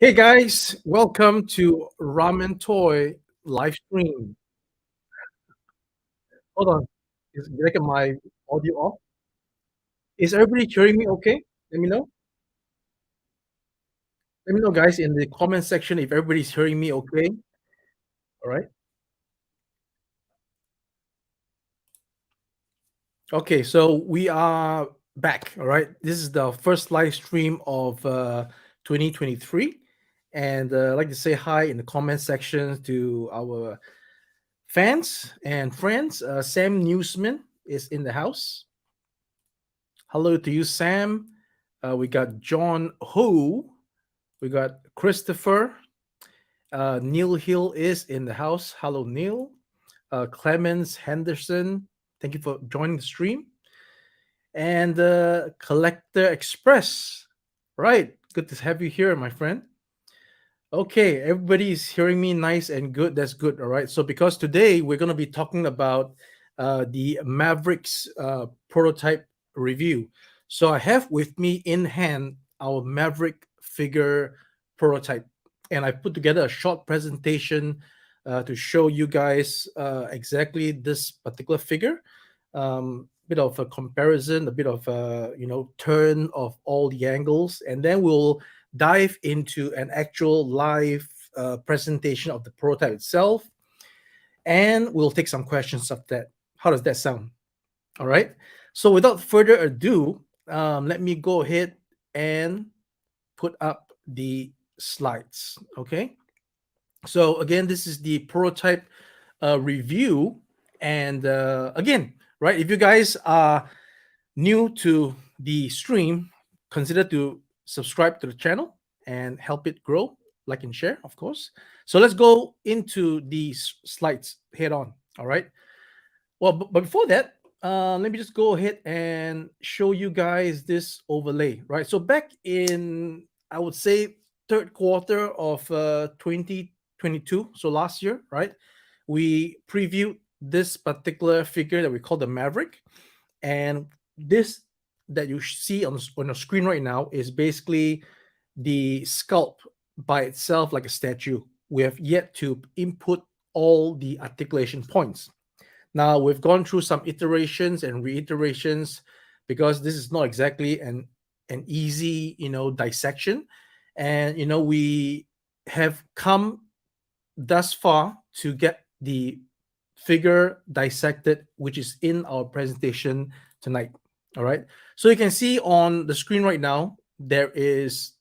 Hey guys, welcome to Ramen Toy live stream. Hold on, did I get my audio off? Is everybody hearing me okay? Let me know. Let me know, guys, in the comment section if everybody's hearing me okay. All right. Okay, so we are back. All right. This is the first live stream of 2023. And I'd like to say hi in the comment section to our fans and friends. Sam Newsman is in the house. Hello to you, Sam. We got John Ho. We got Christopher. Neil Hill is in the house. Hello, Neil. Clemens Henderson. Thank you for joining the stream. And Collector Express. Right. Good to have you here, my friend. Okay, everybody is hearing me nice and good. That's good. All right. So, because today we're going to be talking about the Mavericks prototype review. So, I have with me in hand our Maverick figure prototype, and I put together a short presentation to show you guys exactly this particular figure. Bit of a comparison, a bit of a turn of all the angles, and then we'll dive into an actual live presentation of the prototype itself, and we'll take some questions of that. How does that sound? All right. So without further ado, let me go ahead and put up the slides. Okay. So again, this is the prototype review, and again, right? If you guys are new to the stream, consider to subscribe to the channel and help it grow, like and share, of course. So let's go into these slides head on. All right. Well, but before that, let me just go ahead and show you guys this overlay, right? So back in, I would say, third quarter of 2022, so last year, right? We previewed this particular figure that we call the Maverick, and this that you see on your screen right now is basically the sculpt by itself, like a statue. We have yet to input all the articulation points. Now we've gone through some iterations and reiterations because this is not exactly an easy dissection, and we have come thus far to get the figure dissected, which is in our presentation tonight. All right. So you can see on the screen right now, there is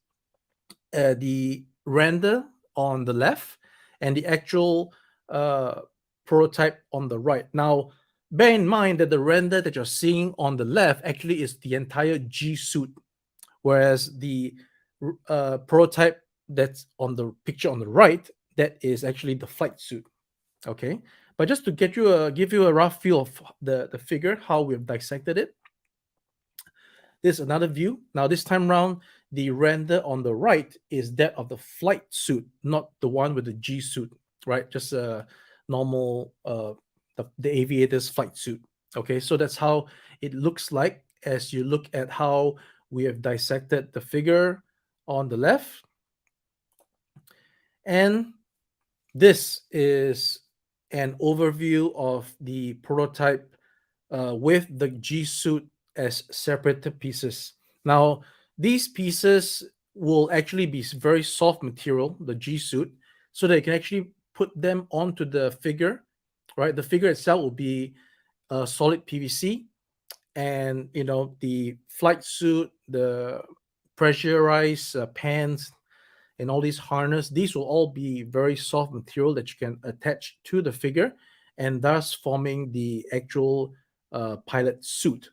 the render on the left and the actual prototype on the right. Now, bear in mind that the render that you're seeing on the left actually is the entire G suit, whereas the prototype that's on the picture on the right, that is actually the flight suit. Okay, but just to give you a rough feel of the figure, how we've dissected it. This is another view. Now this time around, the render on the right is that of the flight suit, not the one with the G suit, right? Just a normal the aviator's flight suit. Okay, so that's how it looks like as you look at how we have dissected the figure on the left. And this is an overview of the prototype with the G suit as separate pieces. Now, these pieces will actually be very soft material, the G suit, so that you can actually put them onto the figure, right? The figure itself will be solid PVC, and the flight suit, the pressurized pants, and all these harness, these will all be very soft material that you can attach to the figure, and thus forming the actual pilot suit.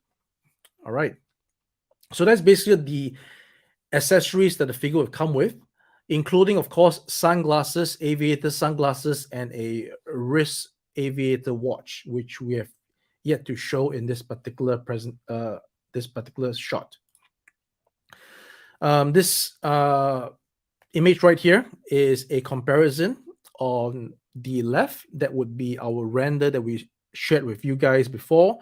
All right. So that's basically the accessories that the figure will come with, including, of course, sunglasses, aviator sunglasses, and a wrist aviator watch, which we have yet to show in this particular this particular shot. This image right here is a comparison on the left. That would be our render that we shared with you guys before.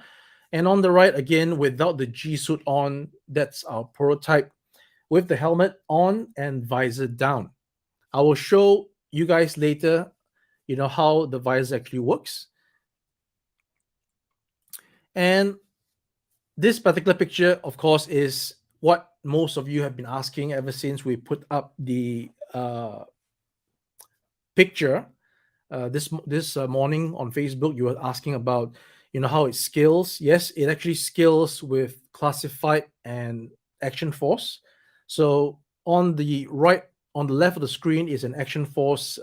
And on the right, again, without the G suit on, that's our prototype with the helmet on and visor down. I will show you guys later, how the visor actually works. And this particular picture, of course, is what most of you have been asking ever since we put up the picture this morning on Facebook. You were asking about, how it scales. Yes, it actually scales with classified and action force. So on the left of the screen is an action force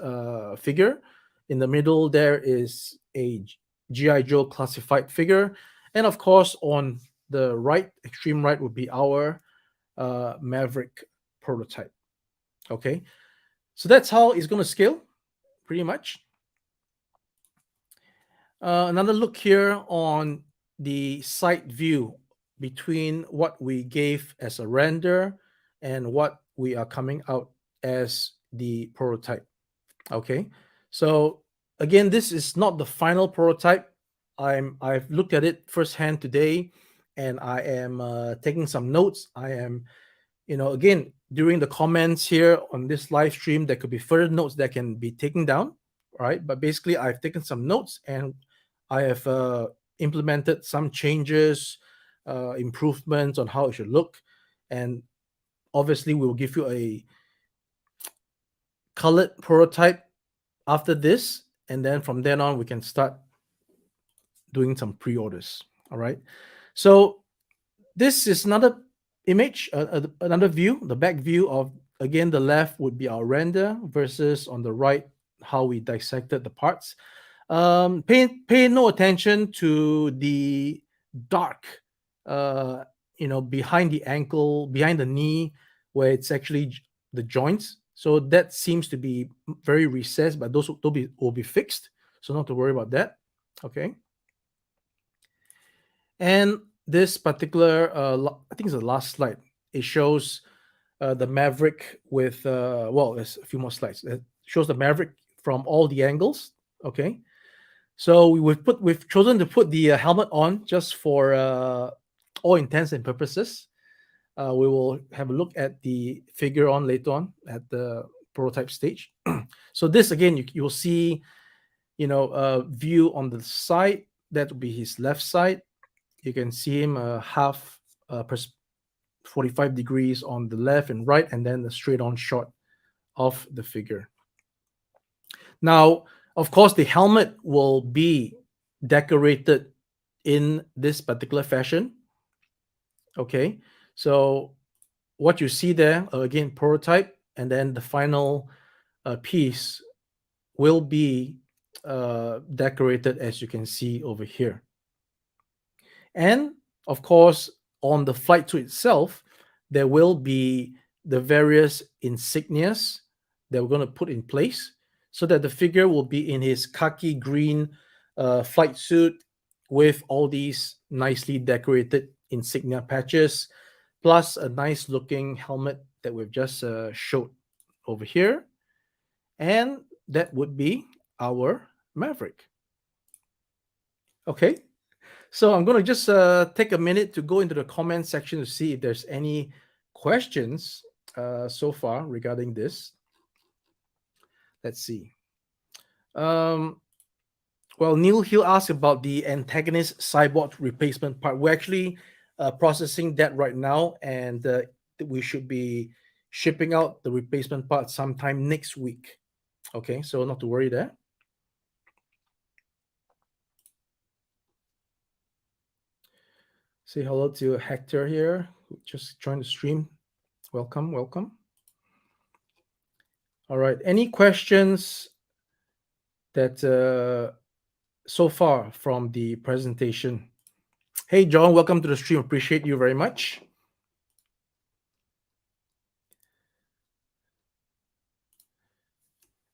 figure. In the middle there is a GI Joe classified figure, and of course on the right, extreme right, would be our Maverick prototype. Okay, so that's how it's going to scale, pretty much. Another look here on the side view between what we gave as a render and what we are coming out as the prototype. Okay, so again, this is not the final prototype. I've looked at it firsthand today, and I am taking some notes. I am, again, during the comments here on this live stream, there could be further notes that can be taken down, right? But basically, I've taken some notes, and I have implemented some changes, improvements on how it should look, and obviously, we'll give you a colored prototype after this, and then from then on, we can start doing some pre-orders. All right. So this is another image, another view, the back view of, again, the left would be our render versus on the right how we dissected the parts. Pay no attention to the dark, behind the ankle, behind the knee, where it's actually the joints. So that seems to be very recessed, but those will be fixed. So not to worry about that. Okay. And this particular, I think it's the last slide. It shows the Maverick with, well, there's a few more slides. It shows the Maverick from all the angles. Okay. So we've chosen to put the helmet on just for all intents and purposes. We will have a look at the figure on later on at the prototype stage. So this again, you'll see, a view on the side. That will be his left side. You can see him half 45 degrees on the left and right, and then the straight on shot of the figure. Now, of course, the helmet will be decorated in this particular fashion. Okay, so what you see there, again, prototype, and then the final piece will be decorated as you can see over here. And of course, on the flight suit itself, there will be the various insignias that we're going to put in place so that the figure will be in his khaki green flight suit with all these nicely decorated insignia patches, plus a nice looking helmet that we've just showed over here. And that would be our Maverick. Okay, so I'm going to just take a minute to go into the comment section to see if there's any questions so far regarding this. Let's see. Well, Neil Hill asked about the antagonist cyborg replacement part. We're actually processing that right now, and we should be shipping out the replacement part sometime next week. Okay, so not to worry there. Say hello to Hector here, who just joined the stream. Welcome, welcome. All right, any questions that so far from the presentation? Hey, John, welcome to the stream. Appreciate you very much.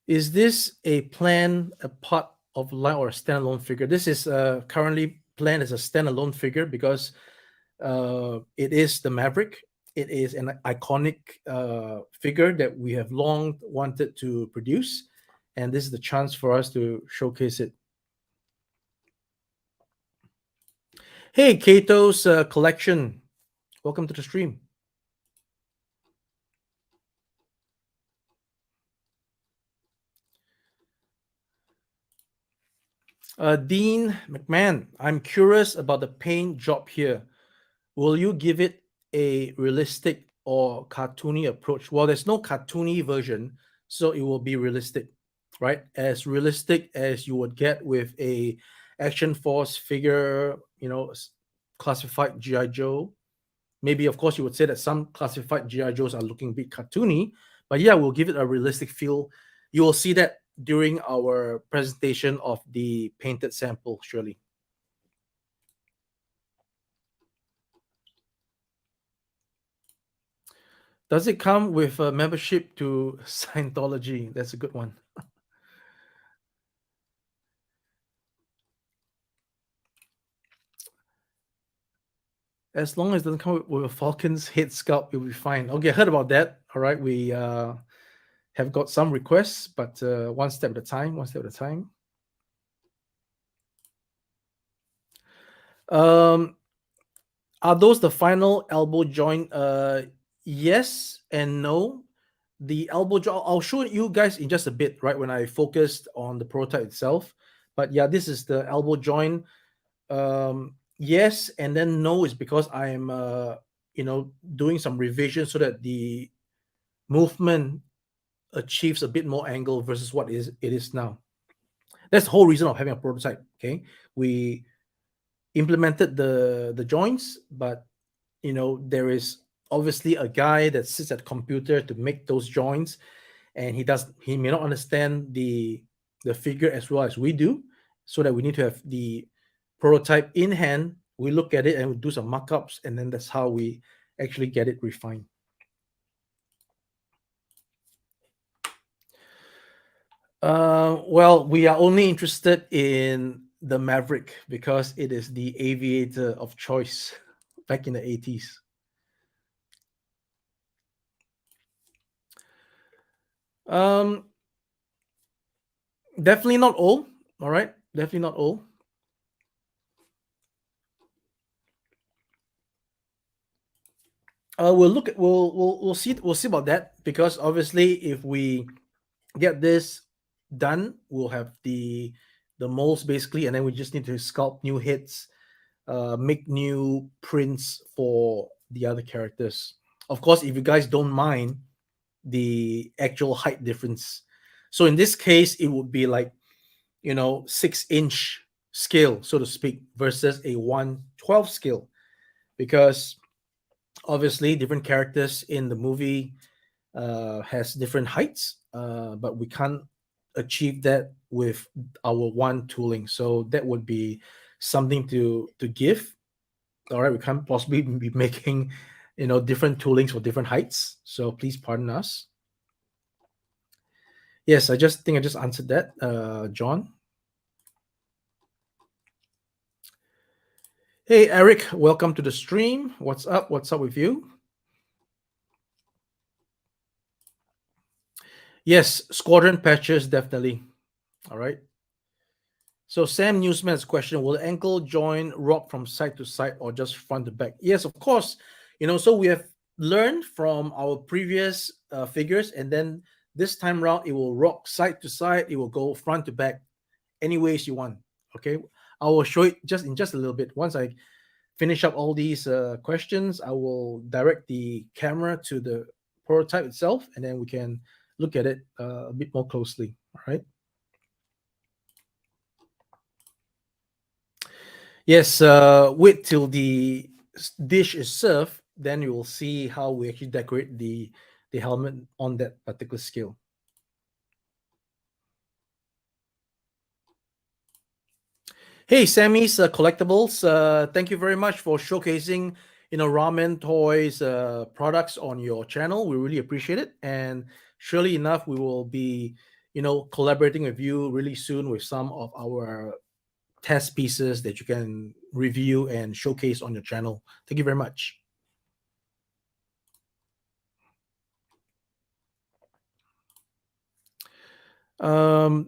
Is this a part of line or a standalone figure? This is currently planned as a standalone figure because it is the Maverick. It is an iconic figure that we have long wanted to produce, and this is the chance for us to showcase it. Hey, Kato's collection. Welcome to the stream. Dean McMahon, I'm curious about the paint job here. Will you give it a realistic or cartoony approach? Well, there's no cartoony version, so it will be realistic, right? As realistic as you would get with a Action Force figure, classified GI Joe. Maybe, of course, you would say that some classified GI Joes are looking a bit cartoony, but yeah, we'll give it a realistic feel. You will see that during our presentation of the painted sample, surely. Does it come with a membership to Scientology? That's a good one. As long as it doesn't come with a Falcon's head sculpt, it'll be fine. Okay, I heard about that. All right, we have got some requests, but one step at a time, one step at a time. Um, are those the final elbow joint? Yes and no. The elbow joint, I'll show you guys in just a bit, right? When I focused on the prototype itself. But yeah, this is the elbow joint. Yes, and then no is because I'm, doing some revision so that the movement achieves a bit more angle versus what it is now. That's the whole reason of having a prototype. Okay, we implemented the joints, but there is obviously a guy that sits at the computer to make those joints, and he may not understand the figure as well as we do, so that we need to have the prototype in hand. We look at it and we do some markups, and then that's how we actually get it refined. Well, we are only interested in the Maverick because it is the aviator of choice back in the 80s. Um, Definitely not old. All right, definitely not old. We'll look at we'll see about that, because obviously if we get this done, we'll have the molds basically, and then we just need to sculpt new heads, make new prints for the other characters. Of course, if you guys don't mind the actual height difference, so in this case, it would be like 6-inch scale, so to speak, versus a 1/12 scale, because obviously different characters in the movie has different heights, but we can't achieve that with our one tooling. So that would be something to give. All right, we can't possibly be making different toolings for different heights. So please pardon us. Yes, I just think I just answered that, John. Hey Eric, welcome to the stream. What's up? What's up with you? Yes, squadron patches definitely. All right. So Sam Newsman's question: will the ankle joint rock from side to side or just front to back? Yes, of course. So we have learned from our previous figures, and then this time round it will rock side to side. It will go front to back, any ways you want. Okay, I will show it just a little bit. Once I finish up all these questions, I will direct the camera to the prototype itself, and then we can look at it a bit more closely. All right. Yes, wait till the dish is served, then you will see how we actually decorate the helmet on that particular scale. Hey, Sammy's Collectibles, thank you very much for showcasing ramen toys products on your channel. We really appreciate it, and surely enough, we will be collaborating with you really soon with some of our test pieces that you can review and showcase on your channel. Thank you very much.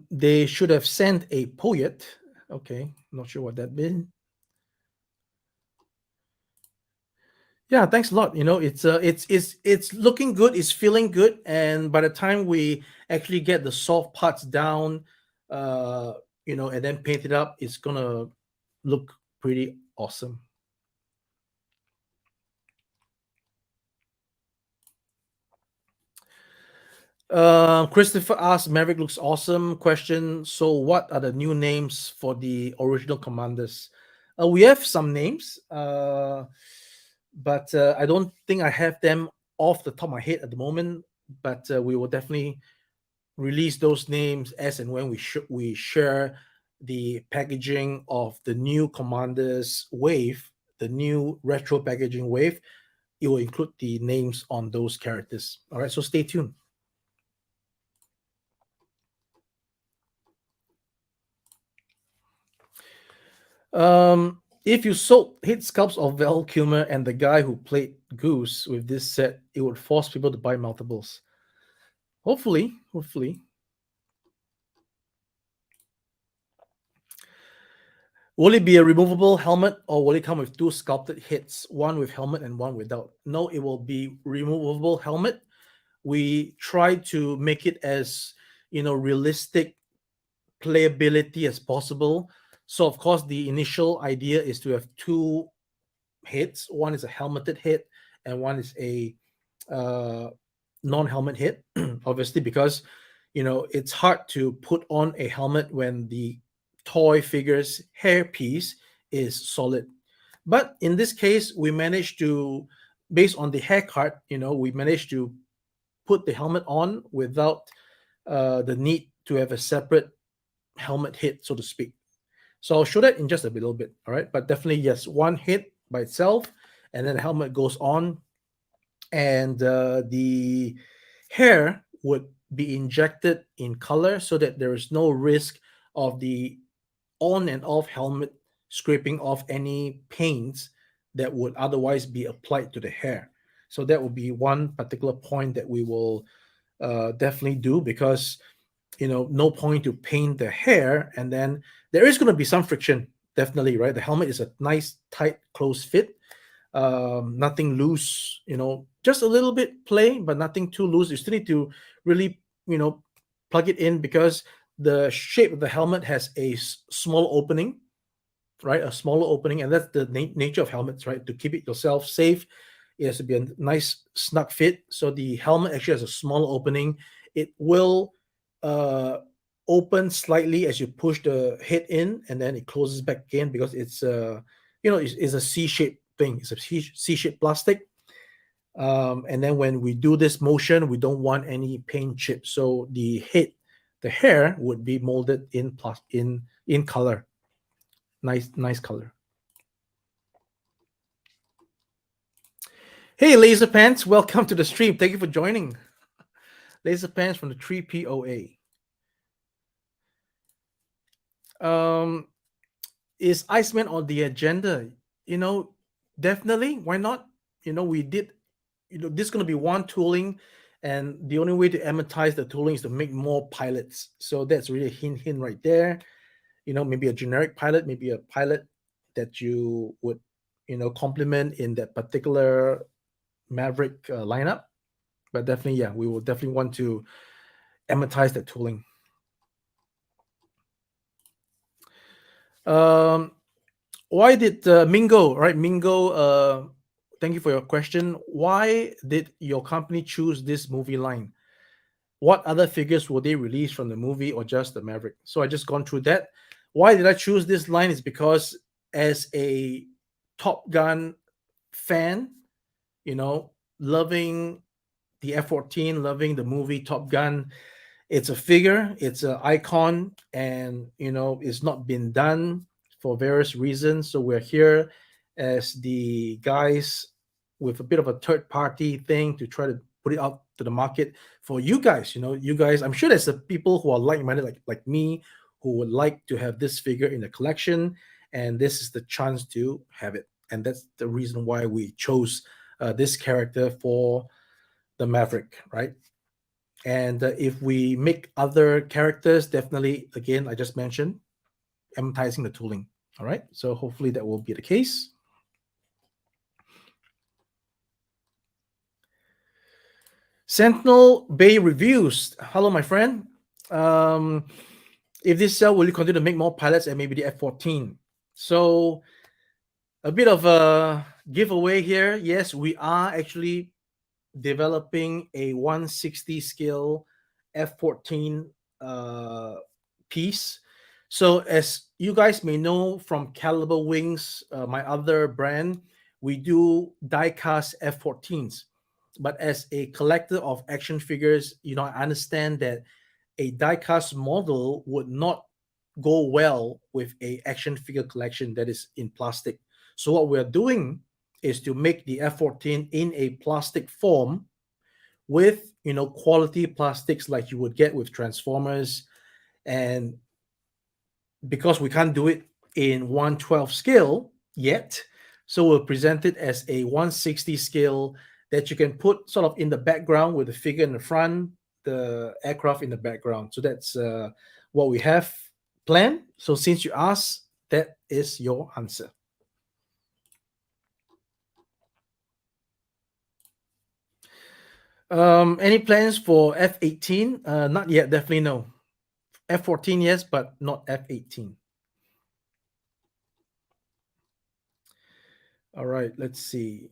They should have sent a poet. Okay, not sure what that means. Yeah, thanks a lot. It's looking good. It's feeling good, and by the time we actually get the soft parts down, and then paint it up, it's gonna look pretty awesome. Christopher asked, Maverick looks awesome. Question: So, what are the new names for the original commanders? We have some names, but I don't think I have them off the top of my head at the moment. But we will definitely release those names as and when we share the packaging of the new commanders wave, the new retro packaging wave. It will include the names on those characters. All right, so stay tuned. If you sold hit sculpts of Val Kilmer and the guy who played Goose with this set, it would force people to buy multiples. Hopefully. Will it be a removable helmet or will it come with two sculpted hits, one with helmet and one without? No, it will be removable helmet. We try to make it as realistic playability as possible. So of course the initial idea is to have two hits. One is a helmeted hit, and one is a uh, non-helmet hit. Obviously, because it's hard to put on a helmet when the toy figure's hairpiece is solid. But in this case, we managed to, based on the haircut, we managed to put the helmet on without the need to have a separate helmet hit, so to speak. So I'll show that in just a little bit. All right. But definitely, yes, one hit by itself, and then the helmet goes on, and the hair would be injected in color so that there is no risk of the on and off helmet scraping off any paints that would otherwise be applied to the hair. So that would be one particular point that we will definitely do, because no point to paint the hair and then there is going to be some friction, definitely, right? The helmet is a nice tight close fit, nothing loose, just a little bit play but nothing too loose. You still need to really plug it in, because the shape of the helmet has a small opening, right? A smaller opening, and that's the nature of helmets, right? To keep it yourself safe, it has to be a nice snug fit. So the helmet actually has a small opening. It will uh, open slightly as you push the head in, and then it closes back again, because it's a C-shaped thing. It's a C-shaped plastic. And then when we do this motion, we don't want any paint chips. So the hair would be molded in color. Nice color. Hey, Laser Pants, welcome to the stream. Thank you for joining. Laser Pants from the 3POA. Is Iceman on the agenda? Definitely. Why not? We did. This is going to be one tooling, and the only way to amortize the tooling is to make more pilots. So that's really a hint right there. Maybe a generic pilot, maybe a pilot that you would, complement in that particular Maverick lineup. But definitely, yeah, we will definitely want to amortize that tooling. Um, why did Mingo, right? Mingo, thank you for your question. Why did your company choose this movie line? What other figures will they release from the movie, or just the Maverick? So I just gone through that. Why did I choose this line? Is because as a Top Gun fan, loving the F-14, loving the movie Top Gun, it's a figure, it's an icon, and it's not been done for various reasons. So we're here as the guys with a bit of a third party thing to try to put it out to the market for you guys. You guys, I'm sure there's the people who are like-minded, like me, who would like to have this figure in the collection, and this is the chance to have it. And that's the reason why we chose this character for the Maverick, right? And if we make other characters, definitely, again, I just mentioned, amortizing the tooling. All right. So hopefully that will be the case. Sentinel Bay reviews. Hello, my friend. Um, If this sell, will you continue to make more pilots and maybe the F-14? So a bit of a giveaway here. Yes, we are actually developing a 160 scale F-14 uh, piece. So as you guys may know from Caliber Wings, my other brand, we do die-cast F-14s. But as a collector of action figures, I understand that a die-cast model would not go well with a action figure collection that is in plastic. So what we're doing is to make the F-14 in a plastic form with quality plastics like you would get with Transformers. And because we can't do it in 112 scale yet, so we'll present it as a 160 scale that you can put sort of in the background with the figure in the front, the aircraft in the background. So that's what we have planned. So since you asked, that is your answer. Any plans for F-18? Not yet, definitely no. F-14, yes, but not F-18. All right, let's see.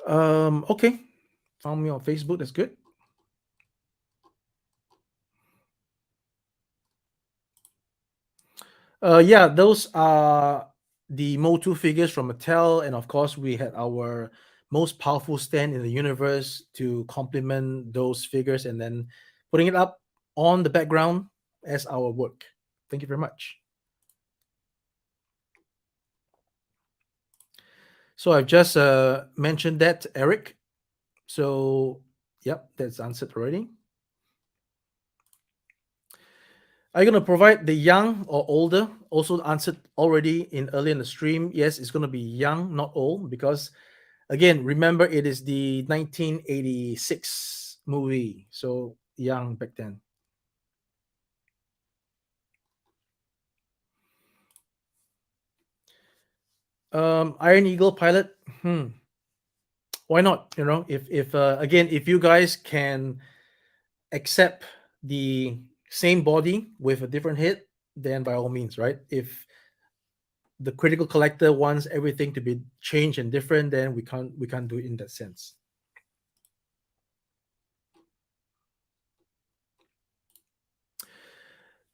Okay. Found me on Facebook. That's good. Yeah, those are the Motu figures from Mattel, and of course, we had our most powerful stand in the universe to complement those figures, and then putting it up on the background as our work. Thank you very much. So I've just mentioned that, Eric. So, yep, that's answered already. Are you going to provide the young or older? Also answered already in early in the stream. Yes, it's going to be young, not old, because again, remember it is the 1986 movie, so young back then. Iron Eagle pilot. Why not? If again, if you guys can accept the same body with a different head, then by all means, right? If the critical collector wants everything to be changed and different, then we can't do it in that sense.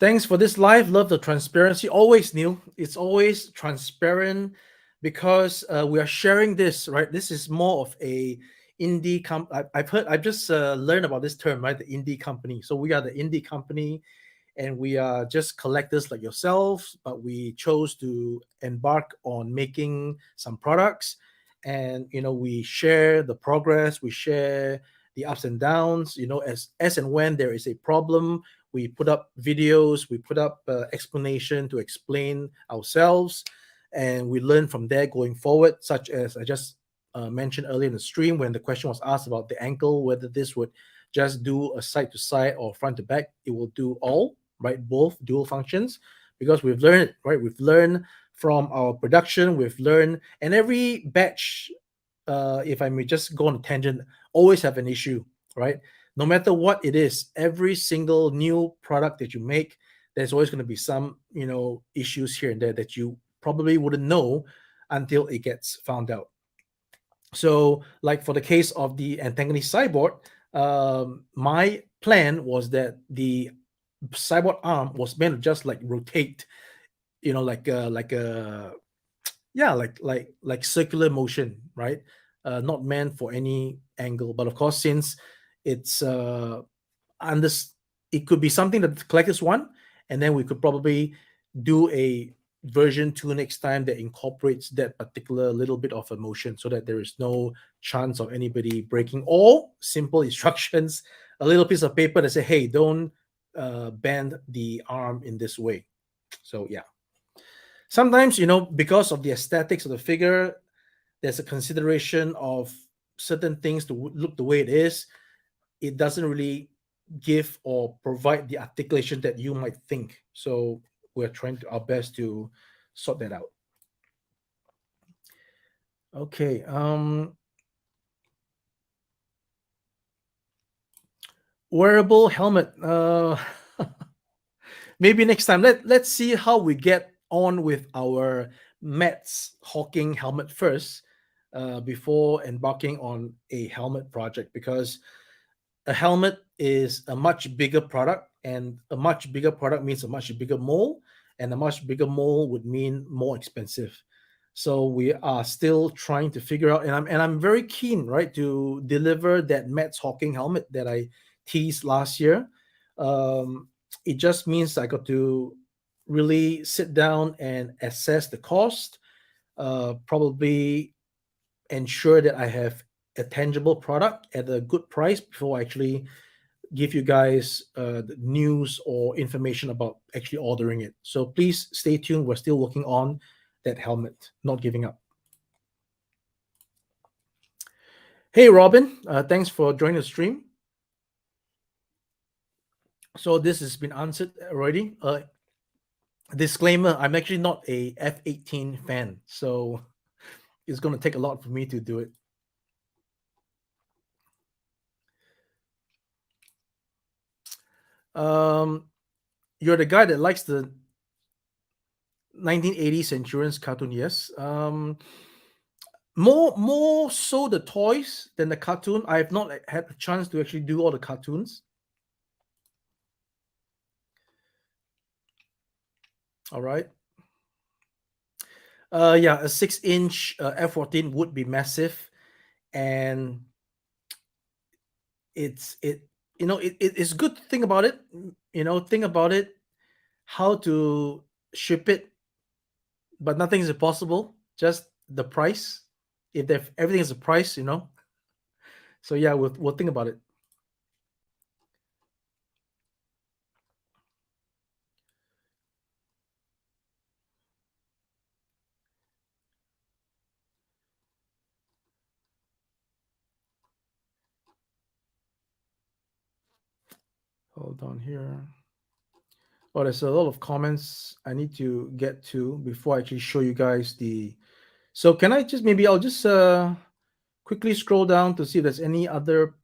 Thanks for this live. Love the transparency. Always, Neil. It's always transparent because we are sharing this, right? This is more of a indie I've heard. I've just learned about this term, right? The indie company. So we are the indie company, and we are just collectors like yourself, but we chose to embark on making some products, and we share the progress, we share the ups and downs. As and when there is a problem, we put up videos, we put up explanation to explain ourselves, and we learn from there going forward, such as I just mentioned earlier in the stream when the question was asked about the ankle, whether this would just do a side to side or front to back. It will do all, right? Both dual functions, because we've learned, right? We've learned from our production, we've learned, and every batch, if I may just go on a tangent, always have an issue, right? No matter what it is, every single new product that you make, there's always going to be some, issues here and there that you probably wouldn't know until it gets found out. So, like for the case of the antagonist cyborg, my plan was that the cyborg arm was meant to just like rotate, like a yeah, like circular motion, right? Not meant for any angle. But of course, since it's under it could be something that the collectors want, and then we could probably do a version 2 next time that incorporates that particular little bit of emotion, so that there is no chance of anybody breaking, or simple instructions, a little piece of paper that say, hey, don't bend the arm in this way. So yeah, sometimes, because of the aesthetics of the figure, there's a consideration of certain things to look the way it is. It doesn't really give or provide the articulation that you might think. So we're trying our best to sort that out. Okay. Wearable helmet. Maybe next time. Let's see how we get on with our Mets Hawking helmet first, before embarking on a helmet project, because a helmet is a much bigger product, and a much bigger product means a much bigger mold, and a much bigger mold would mean more expensive. So we are still trying to figure out, and I'm very keen, right, to deliver that Mets Hawking helmet that I teased last year. um, it just means I got to really sit down and assess the cost, probably ensure that I have a tangible product at a good price before I actually give you guys the news or information about actually ordering it. So please stay tuned. We're still working on that helmet, not giving up. Hey, Robin, thanks for joining the stream. So this has been answered already. Disclaimer: I'm actually not a F-18 fan, so it's going to take a lot for me to do it. Um, you're the guy that likes the 1980s Centurions cartoon, yes. More so the toys than the cartoon. I have not had a chance to actually do all the cartoons. All right. Yeah, a 6-inch F-14 would be massive, and it it's good to think about it. Think about it, how to ship it, but nothing is impossible. Just the price. If everything is a price. So yeah, we'll think about it. Hold on here. Oh, there's a lot of comments I need to get to before I actually show you guys the. So can I just maybe I'll just quickly scroll down to see if there's any other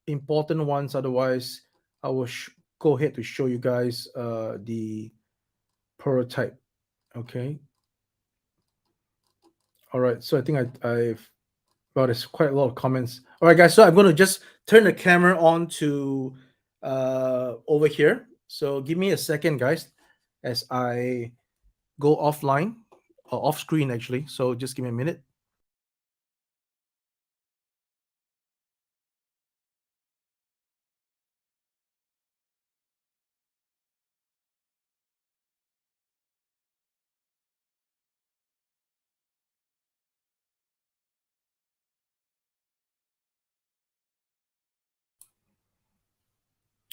important ones. Otherwise, I will go ahead to show you guys the prototype. Okay. All right. So I think I've. Well, there's quite a lot of comments. All right, guys. So I'm going to just turn the camera on to over here. So give me a second, guys, as I go offline or off screen actually. So just give me a minute.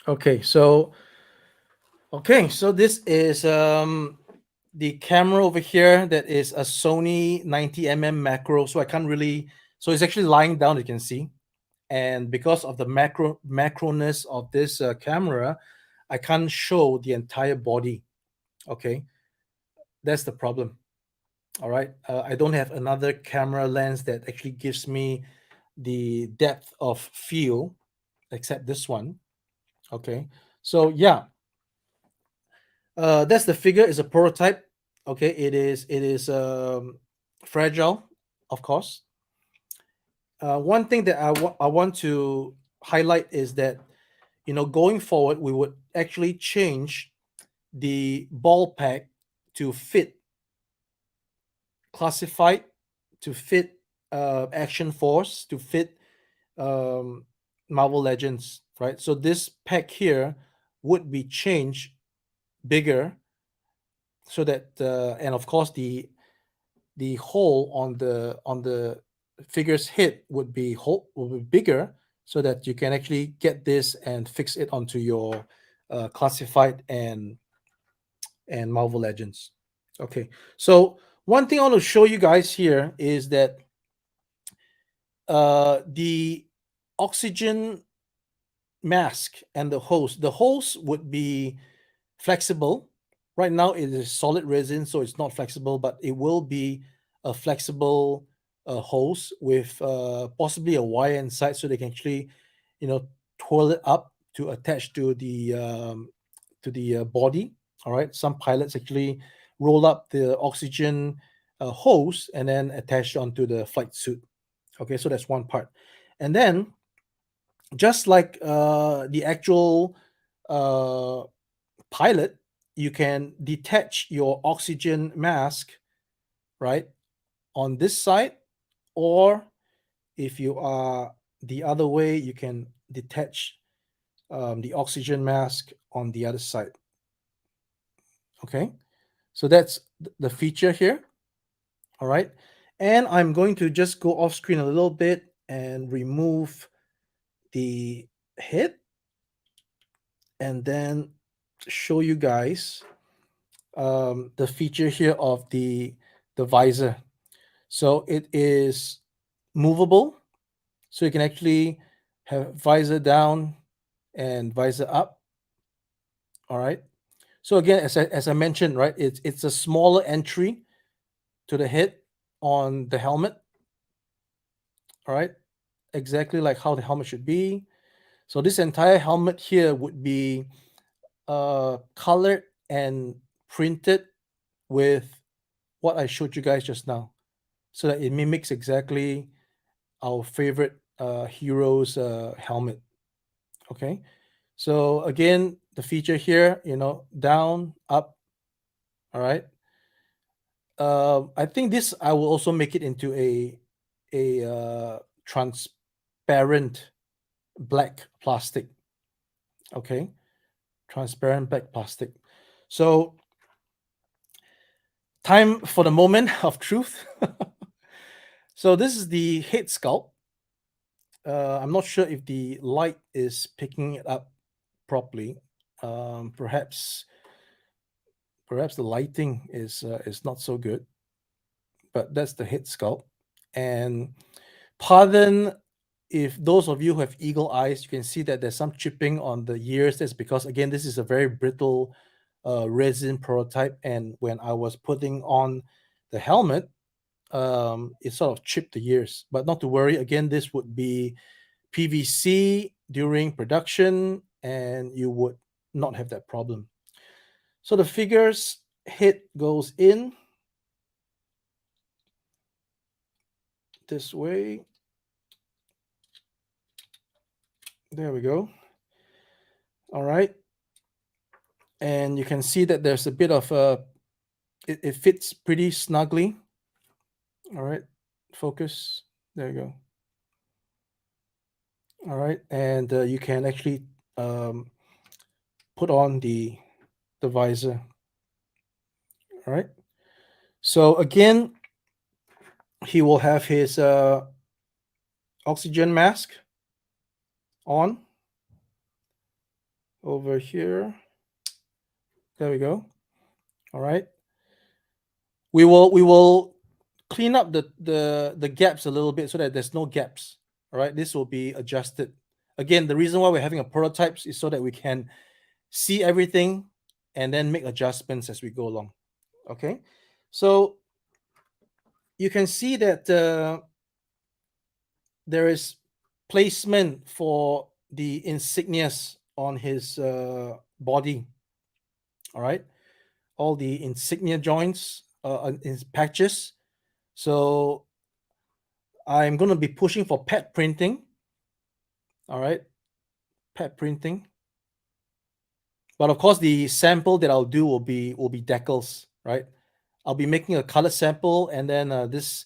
Okay, so this is the camera over here, that is a Sony 90 mm macro. So I can't really, so it's actually lying down, you can see. And because of the macroness of this camera, I can't show the entire body. Okay, that's the problem. All right, I don't have another camera lens that actually gives me the depth of field except this one. Okay, so yeah, that's the figure. Is a prototype. Okay, it is fragile, of course. One thing that I want to highlight is that, going forward, we would actually change the ball pack to fit classified, to fit Action Force, to fit um, Marvel Legends, right? So this pack here would be changed bigger, so that and of course the hole on the figure's head would be bigger, so that you can actually get this and fix it onto your classified and Marvel Legends. Okay, so one thing I want to show you guys here is that the oxygen mask and the hose would be flexible. Right now it is solid resin, so it's not flexible, but it will be a flexible hose with possibly a wire inside, so they can actually, twirl it up to attach to the body. All right, some pilots actually roll up the oxygen hose and then attach onto the flight suit. Okay, so that's one part. And then, just like the actual uh, pilot, you can detach your oxygen mask, right, on this side, or if you are the other way, you can detach the oxygen mask on the other side. Okay, so that's the feature here. All right, and I'm going to just go off screen a little bit and remove the head, and then show you guys the feature here of the visor. So it is movable, so you can actually have visor down and visor up. All right. So again, as I mentioned, right, it's a smaller entry to the head on the helmet. All right, exactly like how the helmet should be. So this entire helmet here would be colored and printed with what I showed you guys just now, so that it mimics exactly our favorite hero's helmet. Okay, so again, the feature here, down, up. All right. I think this I will also make it into a transparent black plastic. Okay, transparent black plastic. So time for the moment of truth. So this is the head sculpt. I'm not sure if the light is picking it up properly. Perhaps the lighting is not so good, but that's the head sculpt. And pardon if those of you who have eagle eyes, you can see that there's some chipping on the ears. That's because, again, this is a very brittle resin prototype, and when I was putting on the helmet, it sort of chipped the ears. But not to worry. Again, this would be PVC during production, and you would not have that problem. So the figure's head goes in this way. There we go. All right. And you can see that there's a bit of it fits pretty snugly. All right. Focus. There you go. All right. And you can actually put on the visor. All right. So again, he will have his oxygen mask on over here. There we go. All right. We will clean up the gaps a little bit so that there's no gaps. All right. This will be adjusted. Again, the reason why we're having a prototype is so that we can see everything and then make adjustments as we go along. Okay. So you can see that there is placement for the insignias on his body. All right, all the insignia joints in patches. So I'm going to be pushing for pet printing. All right, pet printing. But of course, the sample that I'll do will be decals. Right, I'll be making a color sample, and then this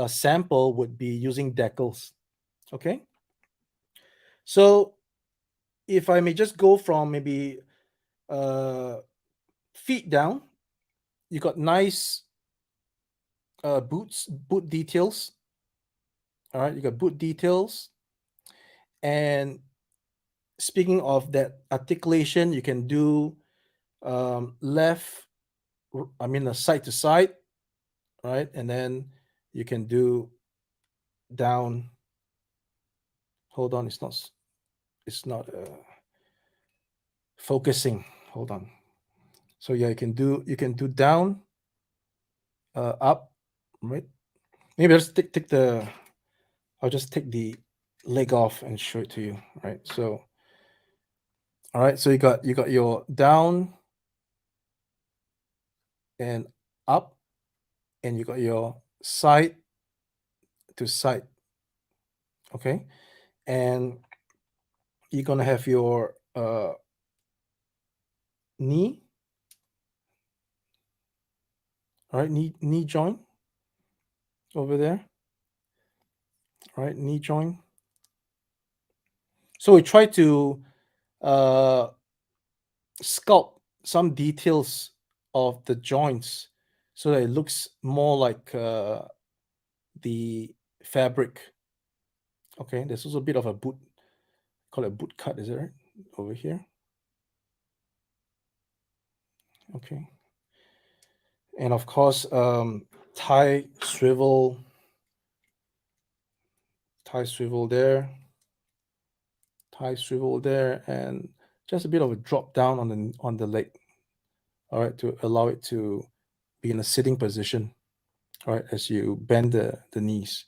sample would be using decals. Okay, so if I may just go from maybe uh, feet down, you got nice boot details. All right, you got boot details. And speaking of that articulation, you can do left, I mean, side to side, right? And then you can do down. Hold on, it's not focusing. Hold on. So yeah, you can do down, up, right? Maybe I'll just take the leg off and show it to you, right? So All right, so you got your down and up, and you got your side to side. Okay, and you're gonna have your knee. All right, knee joint over there. All right, knee joint. So we try to uh, sculpt some details of the joints so that it looks more like the fabric. Okay, there's also a bit of a boot, call it boot cut, is it right? Over here. Okay. And of course, thigh swivel, thigh swivel there, thigh swivel there, and just a bit of a drop down on the leg. All right, to allow it to be in a sitting position. All right, as you bend the knees.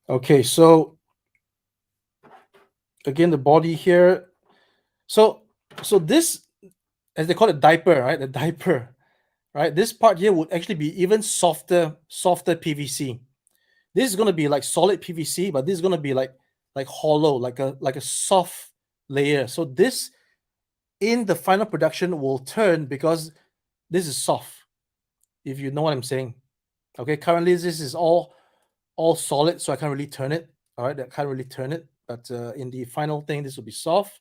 Okay, so again, the body here. So so this, as they call it, diaper, right? The diaper, right? This part here would actually be even softer PVC. This is gonna be like solid PVC, but this is gonna be like hollow, like a soft layer. So this in the final production will turn because this is soft. If you know what I'm saying. Okay, currently this is all solid, so I can't really turn it. All right, I can't really turn it. But in the final thing, this will be soft,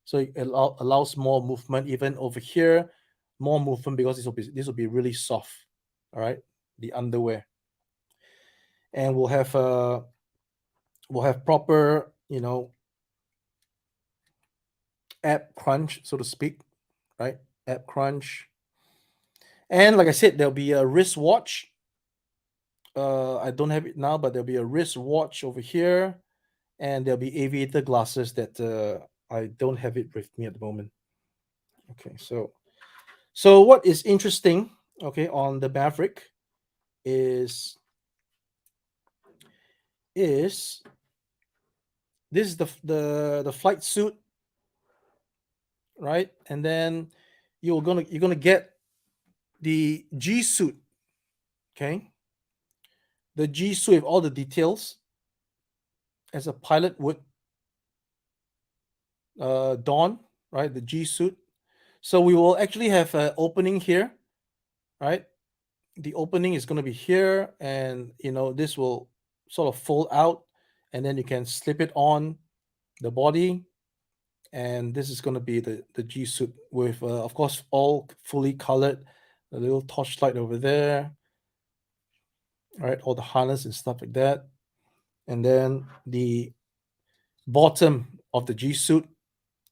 so it allows more movement even over here, more movement because this will be really soft. All right, the underwear, and we'll have proper ab crunch, so to speak, right? Ab crunch, and like I said, there'll be a wristwatch. I don't have it now, but there'll be a wristwatch over here, and there'll be aviator glasses that I don't have it with me at the moment. Okay, so what is interesting, okay, on the Maverick is this is the flight suit, right? And then you're gonna get the G suit, okay? The G suit with all the details as a pilot would don, right? The G suit. So we will actually have an opening here, right? The opening is going to be here, and this will sort of fold out, and then you can slip it on the body, and this is going to be the G suit with, of course, all fully colored. A little torchlight over there, all right? All the harness and stuff like that, and then the bottom of the G suit,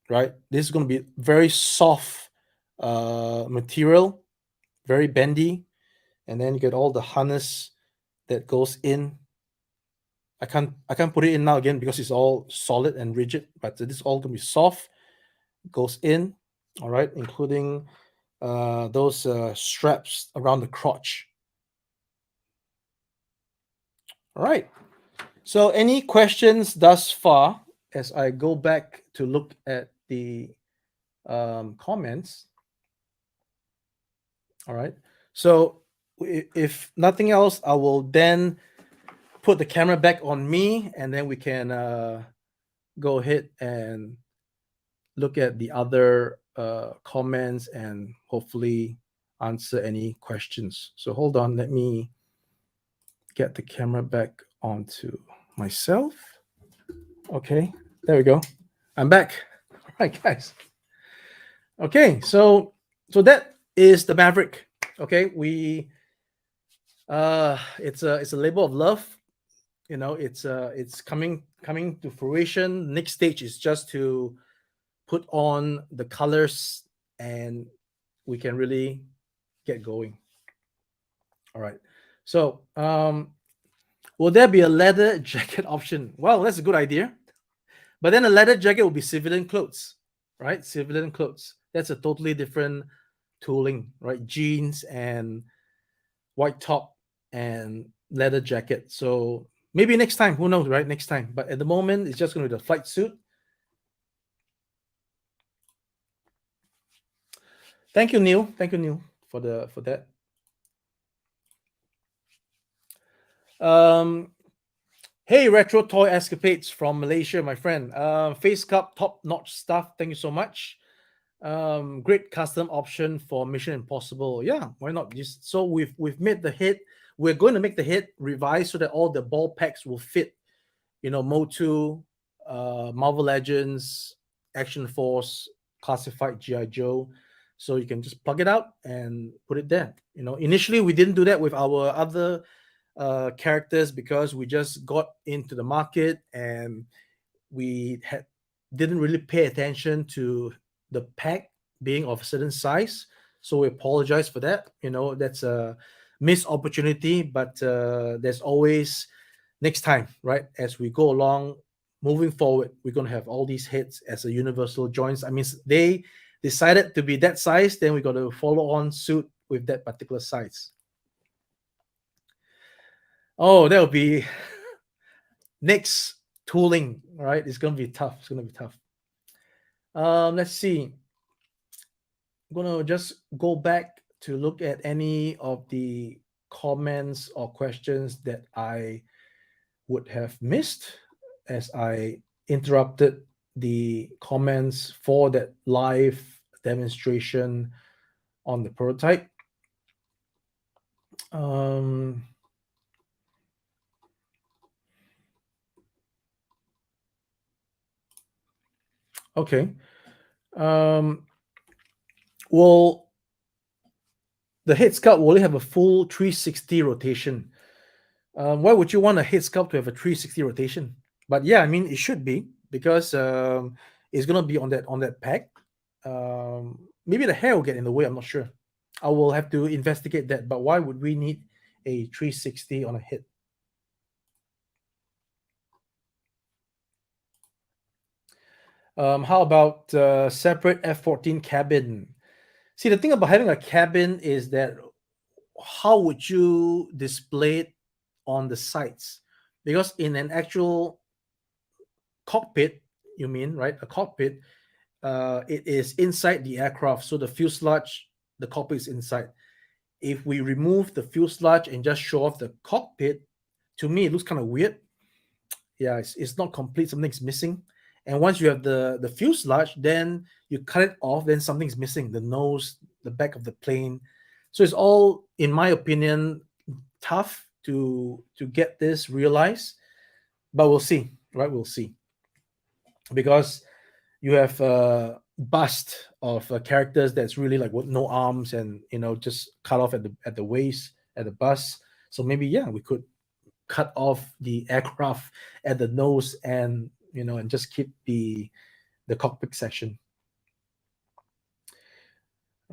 right? This is going to be very soft material, very bendy, and then you get all the harness that goes in. I can't put it in now again because it's all solid and rigid, but this is all gonna be soft. Goes in, all right, including those straps around the crotch. All right. So, any questions thus far as I go back to look at the comments? All right. So, if nothing else, I will then put the camera back on me, and then we can go ahead and look at the other comments and hopefully answer any questions. So hold on, let me get the camera back onto myself. Okay, there we go. I'm back. All right, guys. Okay, so that is the Maverick. Okay, we it's a labor of love. It's coming to fruition. Next stage is just to put on the colors, and we can really get going. All right. So, will there be a leather jacket option? Well, that's a good idea. But then a leather jacket will be civilian clothes, right? Civilian clothes. That's a totally different tooling, right? Jeans and white top and leather jacket. So maybe next time, who knows, right? Next time. But at the moment, it's just going to be the flight suit. Thank you, Neil. Thank you, Neil, for that. Um, hey, Retro Toy Escapades from Malaysia, my friend. Face Cup, top notch stuff. Thank you so much. Great custom option for Mission Impossible. Yeah, why not? Just so we've made the hit. We're going to make the hit revised so that all the ball packs will fit. Motu, Marvel Legends, Action Force, Classified GI Joe. So you can just plug it out and put it there. Initially we didn't do that with our other characters because we just got into the market and we didn't really pay attention to the pack being of a certain size. So we apologize for that. That's a missed opportunity, but there's always next time, right? As we go along, moving forward, we're going to have all these hits as a universal joints. I mean, they decided to be that size, then we got to follow on suit with that particular size. Oh, that'll be next tooling, right? It's going to be tough. It's going to be tough. Let's see. I'm going to just go back to look at any of the comments or questions that I would have missed as I interrupted the comments for that live demonstration on the prototype. Um, okay. Well, the head sculpt will only have a full 360 rotation. Why would you want a head sculpt to have a 360 rotation? But yeah, I mean it should be because it's gonna be on that pack. Maybe the hair will get in the way. I'm not sure. I will have to investigate that. But why would we need a 360 on a head? How about separate F-14 cabin? See, the thing about having a cabin is that how would you display it on the sides? Because in an actual cockpit, you mean, right? A cockpit, it is inside the aircraft. So the fuselage, the cockpit is inside. If we remove the fuselage and just show off the cockpit, to me, it looks kind of weird. Yeah, it's not complete. Something's missing. And once you have the fuselage, then you cut it off. Then something's missing: the nose, the back of the plane. So it's all, in my opinion, tough to get this realized. But we'll see, right? We'll see because you have a bust of characters that's really like with no arms and just cut off at the waist at the bust. So maybe yeah, we could cut off the aircraft at the nose and just keep the cockpit section.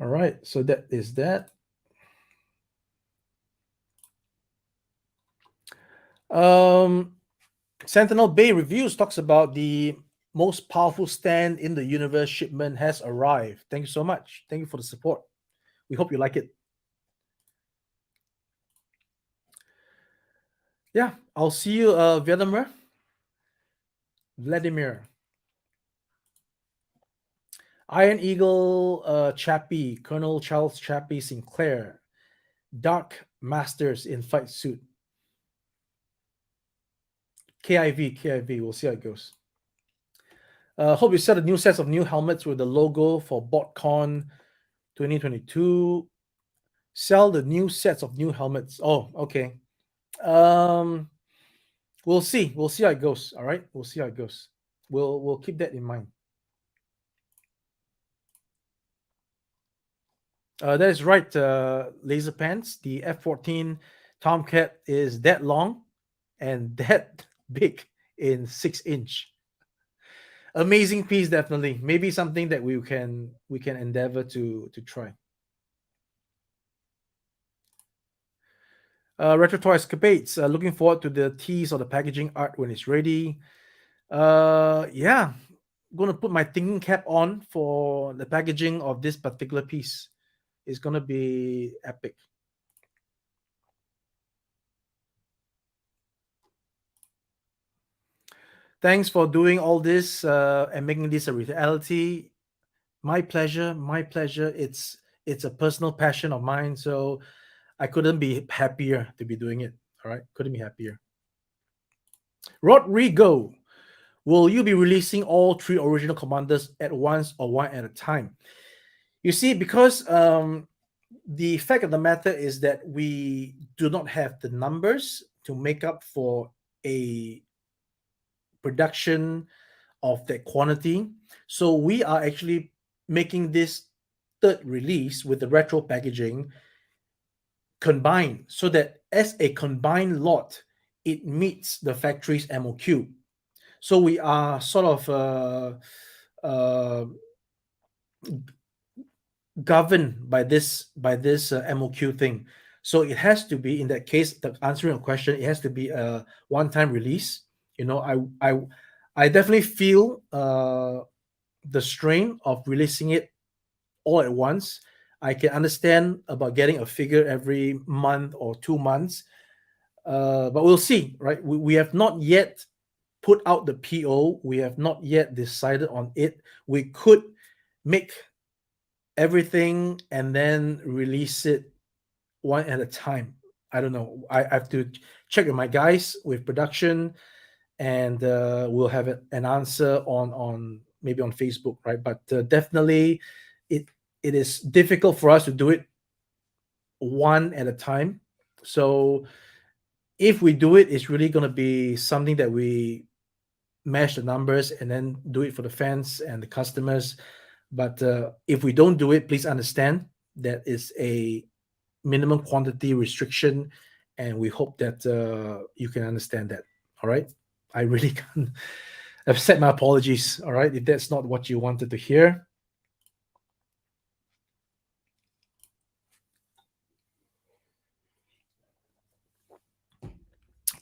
All right, so that is that. um Sentinel Bay Reviews talks about the most powerful stand in the universe shipment has arrived. Thank you so much. Thank you for the support. We hope you like it. Yeah, I'll see you, Vladimir. Iron Eagle, Chappie, Colonel Charles Chappie Sinclair, Dark Masters in fight suit. KIV. We'll see how it goes. Hope you sell the new sets of new helmets with the logo for BotCon 2022. Sell the new sets of new helmets. Oh, okay. Um, we'll see. We'll see how it goes. All right. We'll see how it goes. We'll keep that in mind. That is right, Laser Pants. The F-14 Tomcat is that long and that big in 6 inch. Amazing piece, definitely. Maybe something that we can endeavor to try. Retro Toy Escapades. Looking forward to the tease or the packaging art when it's ready. Yeah, gonna put my thinking cap on for the packaging of this particular piece. It's gonna be epic. Thanks for doing all this and making this a reality. My pleasure. My pleasure. It's a personal passion of mine, so I couldn't be happier to be doing it. All right, couldn't be happier. Rodrigo, will you be releasing all three original commanders at once or one at a time? You see, because the fact of the matter is that we do not have the numbers to make up for a production of that quantity. So we are actually making this third release with the retro packaging combined so that as a combined lot, it meets the factory's MOQ. So we are sort of uh, governed by this MOQ thing. So it has to be, in that case, answering a question, it has to be a one-time release. You know, I definitely feel the strain of releasing it all at once. I can understand about getting a figure every month or 2 months, but we'll see, right? We have not yet put out the PO. We have not yet decided on it. We could make everything and then release it one at a time. I don't know. I have to check with my guys with production, and we'll have an answer on maybe on Facebook, right? But definitely, it it is difficult for us to do it one at a time. So if we do it, it's really going to be something that we mash the numbers and then do it for the fans and the customers. But if we don't do it, please understand that is a minimum quantity restriction, and we hope that you can understand that. All right, I really can't. I've said my apologies. All right, if that's not what you wanted to hear.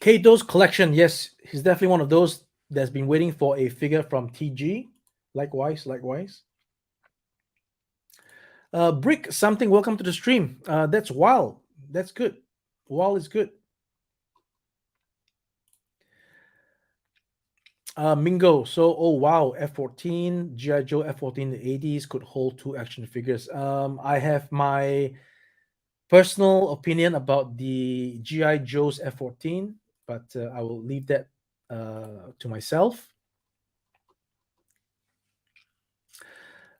Kato's collection, yes, he's definitely one of those that's been waiting for a figure from TG. Likewise, likewise. Brick something, welcome to the stream. That's wow. That's good. Wow is good. Mingo. So, oh wow, F14, GI Joe F14 in the 80s could hold two action figures. I have my personal opinion about the GI Joe's F14, but I will leave that to myself.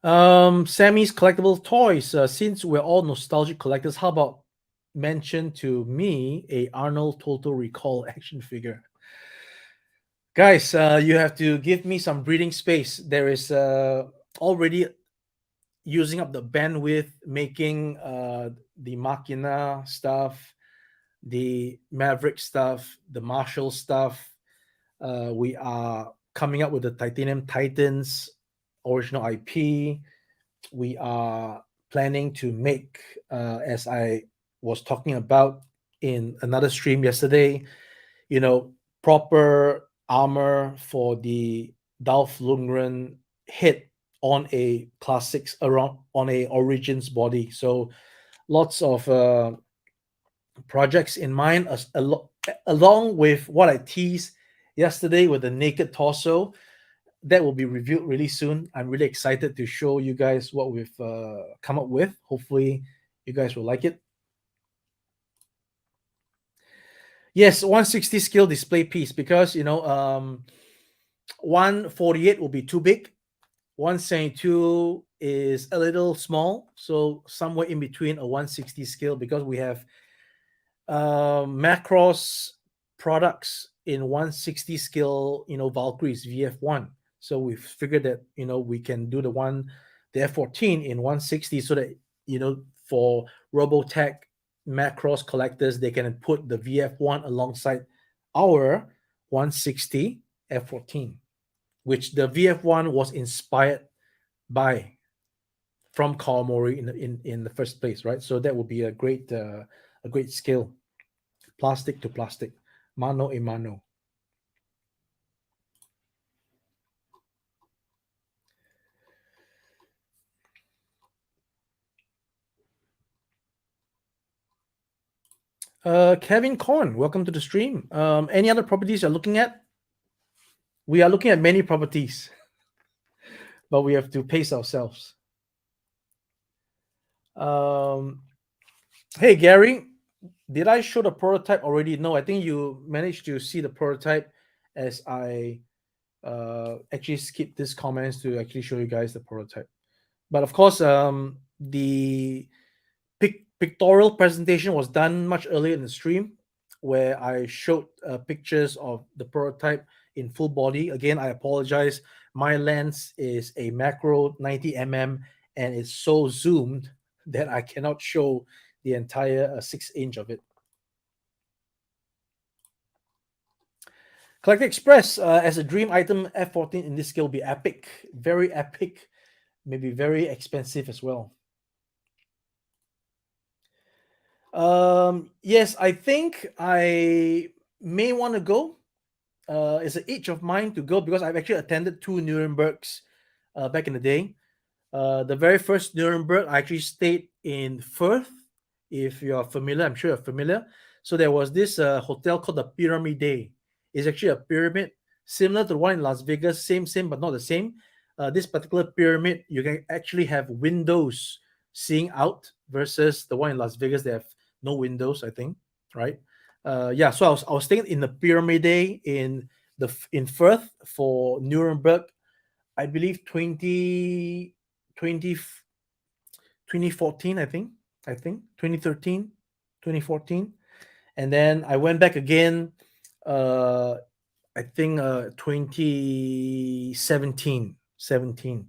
Sammy's collectible toys. Since we're all nostalgic collectors, how about mention to me a Arnold Total Recall action figure? Guys, you have to give me some breathing space. There is already using up the bandwidth making the Machina stuff, the Maverick stuff, the Marshall stuff. We are coming up with the Titanium Titans original IP. We are planning to make, as I was talking about in another stream yesterday, proper armor for the Dolph Lundgren hit on a classics around on a origins body. So lots of projects in mind, along with what I teased yesterday with the naked torso. That will be revealed really soon. I'm really excited to show you guys what we've come up with. Hopefully, you guys will like it. Yes, 160 scale display piece because 148 will be too big. 172 is a little small, so somewhere in between a 160 scale because we have Macross products in 160 scale, Valkyries VF1. So we figured that we can do the F14 in 160 so that for Robotech Macross collectors they can put the VF1 alongside our 160 F14, which the VF1 was inspired by from Kawamori in the first place, right? So that would be a great skill, plastic to plastic, mano a mano. Kevin Korn, welcome to the stream. Any other properties you're looking at? We are looking at many properties, but we have to pace ourselves. Um, hey Gary, did I show the prototype already? No, I think you managed to see the prototype as I actually skip these comments to actually show you guys the prototype. But of course, the pictorial presentation was done much earlier in the stream, where I showed pictures of the prototype in full body. Again, I apologize. My lens is a macro 90 mm, and it's so zoomed that I cannot show the entire 6 inch of it. Collector Express, as a dream item, F14 in this scale will be epic, very epic, maybe very expensive as well. Yes, I think I may want to go. It's an itch of mine to go because I've actually attended two Nurembergs back in the day. The very first Nuremberg, I actually stayed in Firth. If you're familiar, I'm sure you're familiar. So there was this hotel called the Pyramid Day. It's actually a pyramid similar to the one in Las Vegas, same, but not the same. This particular pyramid, you can actually have windows seeing out versus the one in Las Vegas. They have no windows, I think, right? Yeah, so I was staying in the Pyramid Day in Firth for Nuremberg. I believe 20 2014, I think 2013, 2014, and then I went back again. uh I think 2017, 17.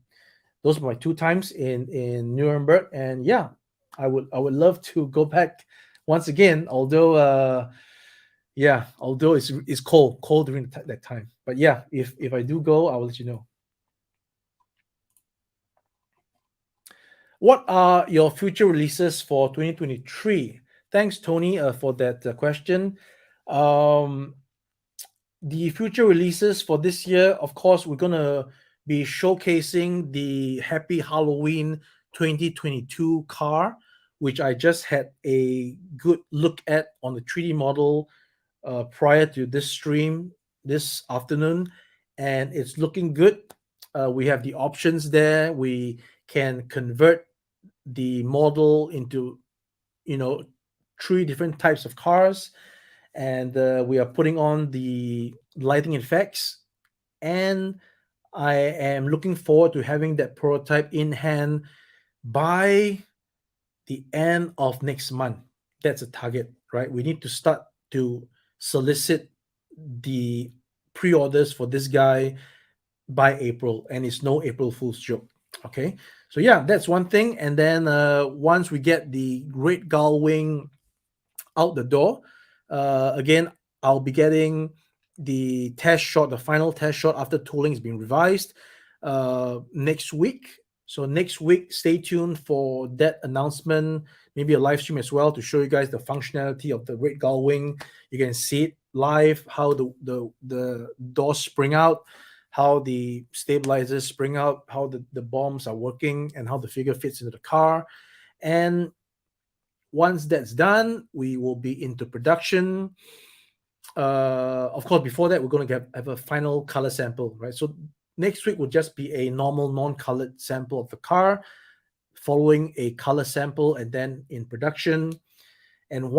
Those were my two times in Nuremberg, and yeah, I would love to go back once again, although yeah, although it's cold during that time. But yeah, if I do go, I will let you know. What are your future releases for 2023? Thanks, Tony, for that question. Um, the future releases for this year, of course, we're going to be showcasing the Happy Halloween 2022 car, which I just had a good look at on the 3D model prior to this stream this afternoon, and it's looking good. We have the options there. We can convert the model into, you know, three different types of cars, and we are putting on the lighting effects, and I am looking forward to having that prototype in hand by the end of next month. That's a target, right? We need to start to solicit the pre-orders for this guy by April, and it's no April Fool's joke. Okay, so yeah, that's one thing. And then once we get the Great Gull Wing out the door, again, I'll be getting the test shot, the final test shot after tooling has been revised next week. So next week, stay tuned for that announcement. Maybe a live stream as well to show you guys the functionality of the Great Gull Wing. You can see it live, how the doors spring out, how the stabilizers spring out, how the bombs are working, and how the figure fits into the car. And once that's done, we will be into production. Of course, before that, we're going to have a final color sample, right? So next week will just be a normal non-colored sample of the car, following a color sample, and then in production. And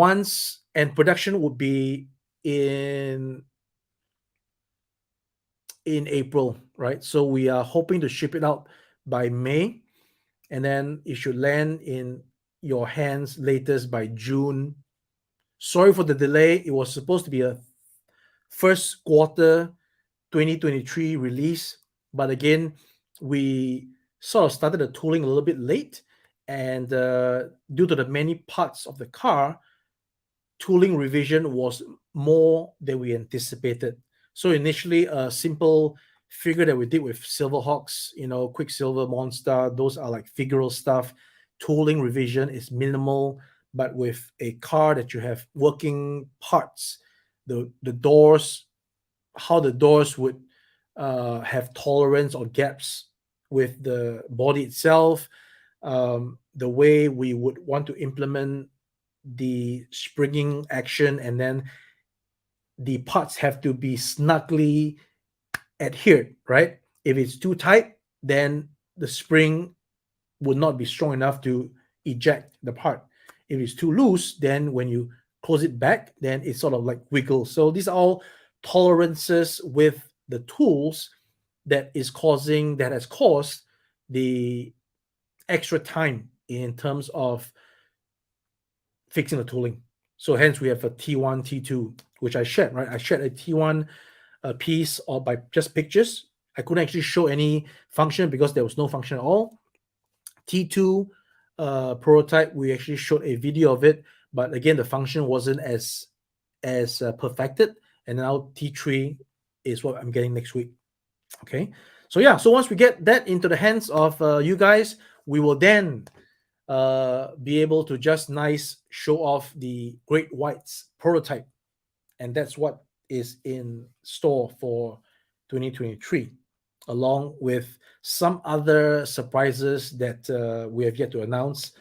production would be in April, right? So we are hoping to ship it out by May, and then it should land in your hands latest by June. Sorry for the delay. It was supposed to be a first quarter 2023 release, but again, we sort of started the tooling a little bit late, and due to the many parts of the car, tooling revision was more than we anticipated. So initially, a simple figure that we did with Silverhawks, Quicksilver Monster, those are like figural stuff. Tooling revision is minimal, but with a car that you have working parts, the doors, how the doors would have tolerance or gaps with the body itself, the way we would want to implement the springing action, and then the parts have to be snugly adhered, right? If it's too tight, then the spring would not be strong enough to eject the part. If it's too loose, then when you close it back, then it sort of like wiggles. So these are all tolerances with the tools that has caused the extra time in terms of fixing the tooling. So hence we have a T1, T2, which I shared, right? I shared a T1 piece or by just pictures. I couldn't actually show any function because there was no function at all. T2 prototype, we actually showed a video of it, but again, the function wasn't as perfected. And now T3 is what I'm getting next week. Okay, so yeah, so once we get that into the hands of you guys, we will then be able to just nice show off the Great Whites prototype, and that's what is in store for 2023, along with some other surprises that we have yet to announce.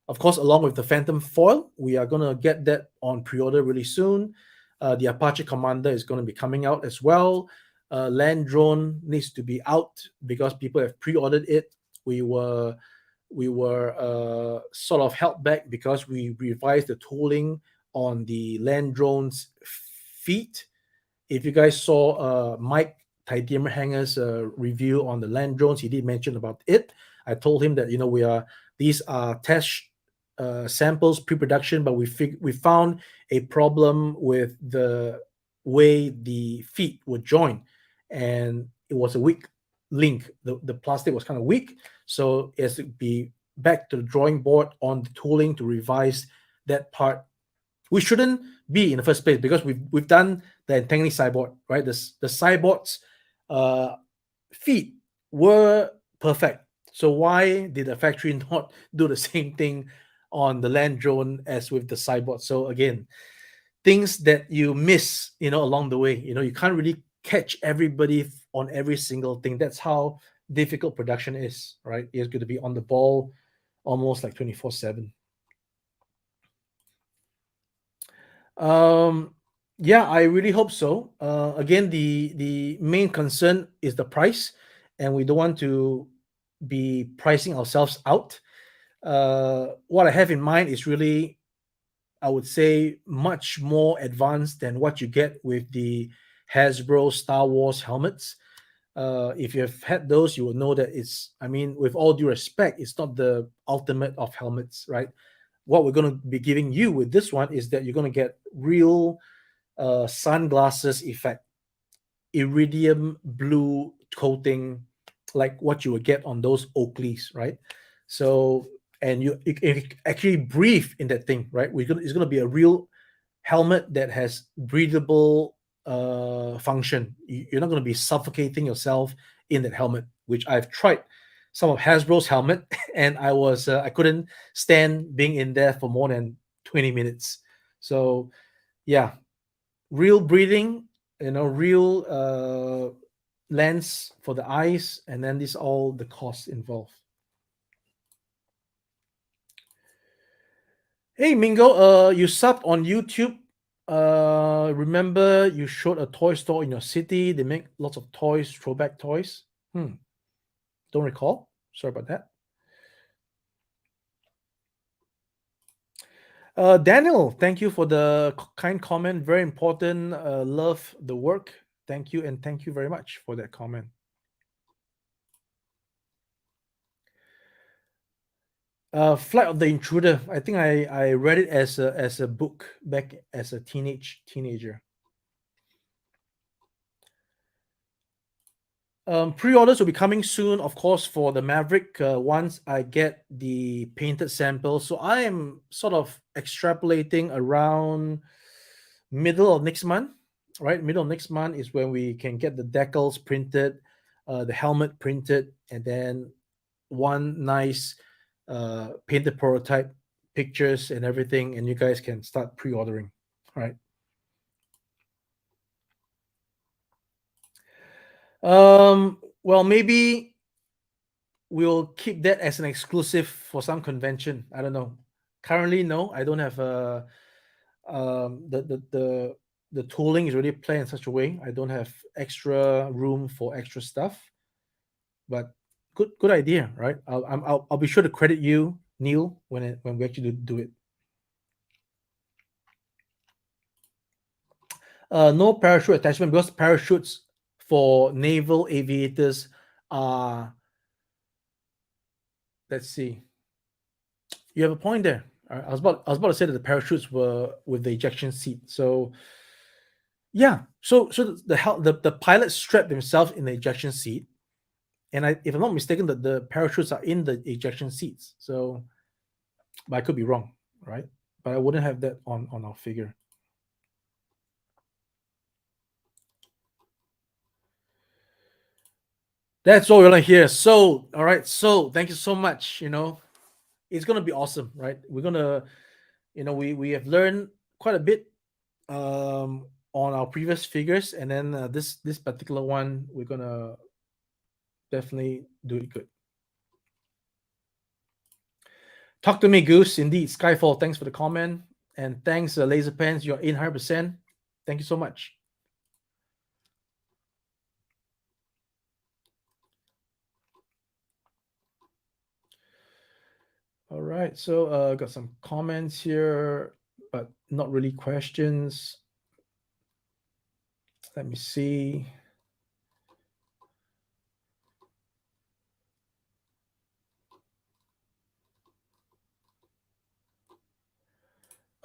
Of course, along with the Phantom foil, we are going to get that on pre-order really soon. The Apache Commander is going to be coming out as well. Land Drone needs to be out because people have pre-ordered it. We were sort of held back because we revised the tooling on the Land Drone's feet. If you guys saw Mike Tidium Hanger's review on the Land Drones, he did mention about it. I told him that these are test samples pre-production, but we found a problem with the way the feet would join, and it was a weak link. The plastic was kind of weak, so it has to be back to the drawing board on the tooling to revise that part. We shouldn't be in the first place because we've done the Entangly sideboard, right? The sideboard's feet were perfect. So why did the factory not do the same thing on the Land Drone as with the sideboard? So again, things that you miss, along the way. You can't really catch everybody on every single thing. That's how difficult production is, right? It's going to be on the ball almost like 24/7. Yeah, I really hope so. Again, the main concern is the price, and we don't want to be pricing ourselves out. What I have in mind is really, I would say, much more advanced than what you get with the Hasbro Star Wars helmets. If you have had those, you will know that with all due respect, it's not the ultimate of helmets, right? What we're going to be giving you with this one is that you're going to get real sunglasses effect, iridium blue coating, like what you would get on those Oakleys, right? So, and you actually breathe in that thing, right? It's going to be a real helmet that has breathable function. You're not going to be suffocating yourself in that helmet, which I've tried some of Hasbro's helmet, and I couldn't stand being in there for more than 20 minutes. So yeah, real breathing, real lens for the eyes, and then this all the costs involved. Hey Mingo, you subbed on YouTube. Remember you showed a toy store in your city. They make lots of toys, throwback toys. Don't recall. Sorry about that. Daniel, thank you for the kind comment. Very important. Love the work. Thank you, and thank you very much for that comment. Flight of the Intruder. I think I read it as a book back as a teenager. Pre-orders will be coming soon, of course, for the Maverick once I get the painted sample. So I am sort of extrapolating around middle of next month, right? Middle of next month is when we can get the decals printed, the helmet printed, and then one nice painted prototype, pictures and everything, and you guys can start pre-ordering, right? Well, maybe we'll keep that as an exclusive for some convention. I don't know. Currently, no, I don't have the tooling is already planned in such a way. I don't have extra room for extra stuff. But good idea, right? I'll be sure to credit you kneel when we actually do it. No parachute attachment because parachutes for naval aviators are, let's see, you have a point there. I was about to say that the parachutes were with the ejection seat. So yeah, so the pilots strap themselves in the ejection seat, and if I'm not mistaken, the parachutes are in the ejection seats. So, but I could be wrong, right? But I wouldn't have that on our figure. That's all we're gonna hear. So, all right. So, thank you so much. It's gonna be awesome, right? We're gonna, we have learned quite a bit on our previous figures, and then this particular one, we're gonna definitely do it good. Talk to me, Goose. Indeed, Skyfall. Thanks for the comment, and thanks, Laser Pens. You're in 100%. Thank you so much. All right, so got some comments here, but not really questions. Let me see.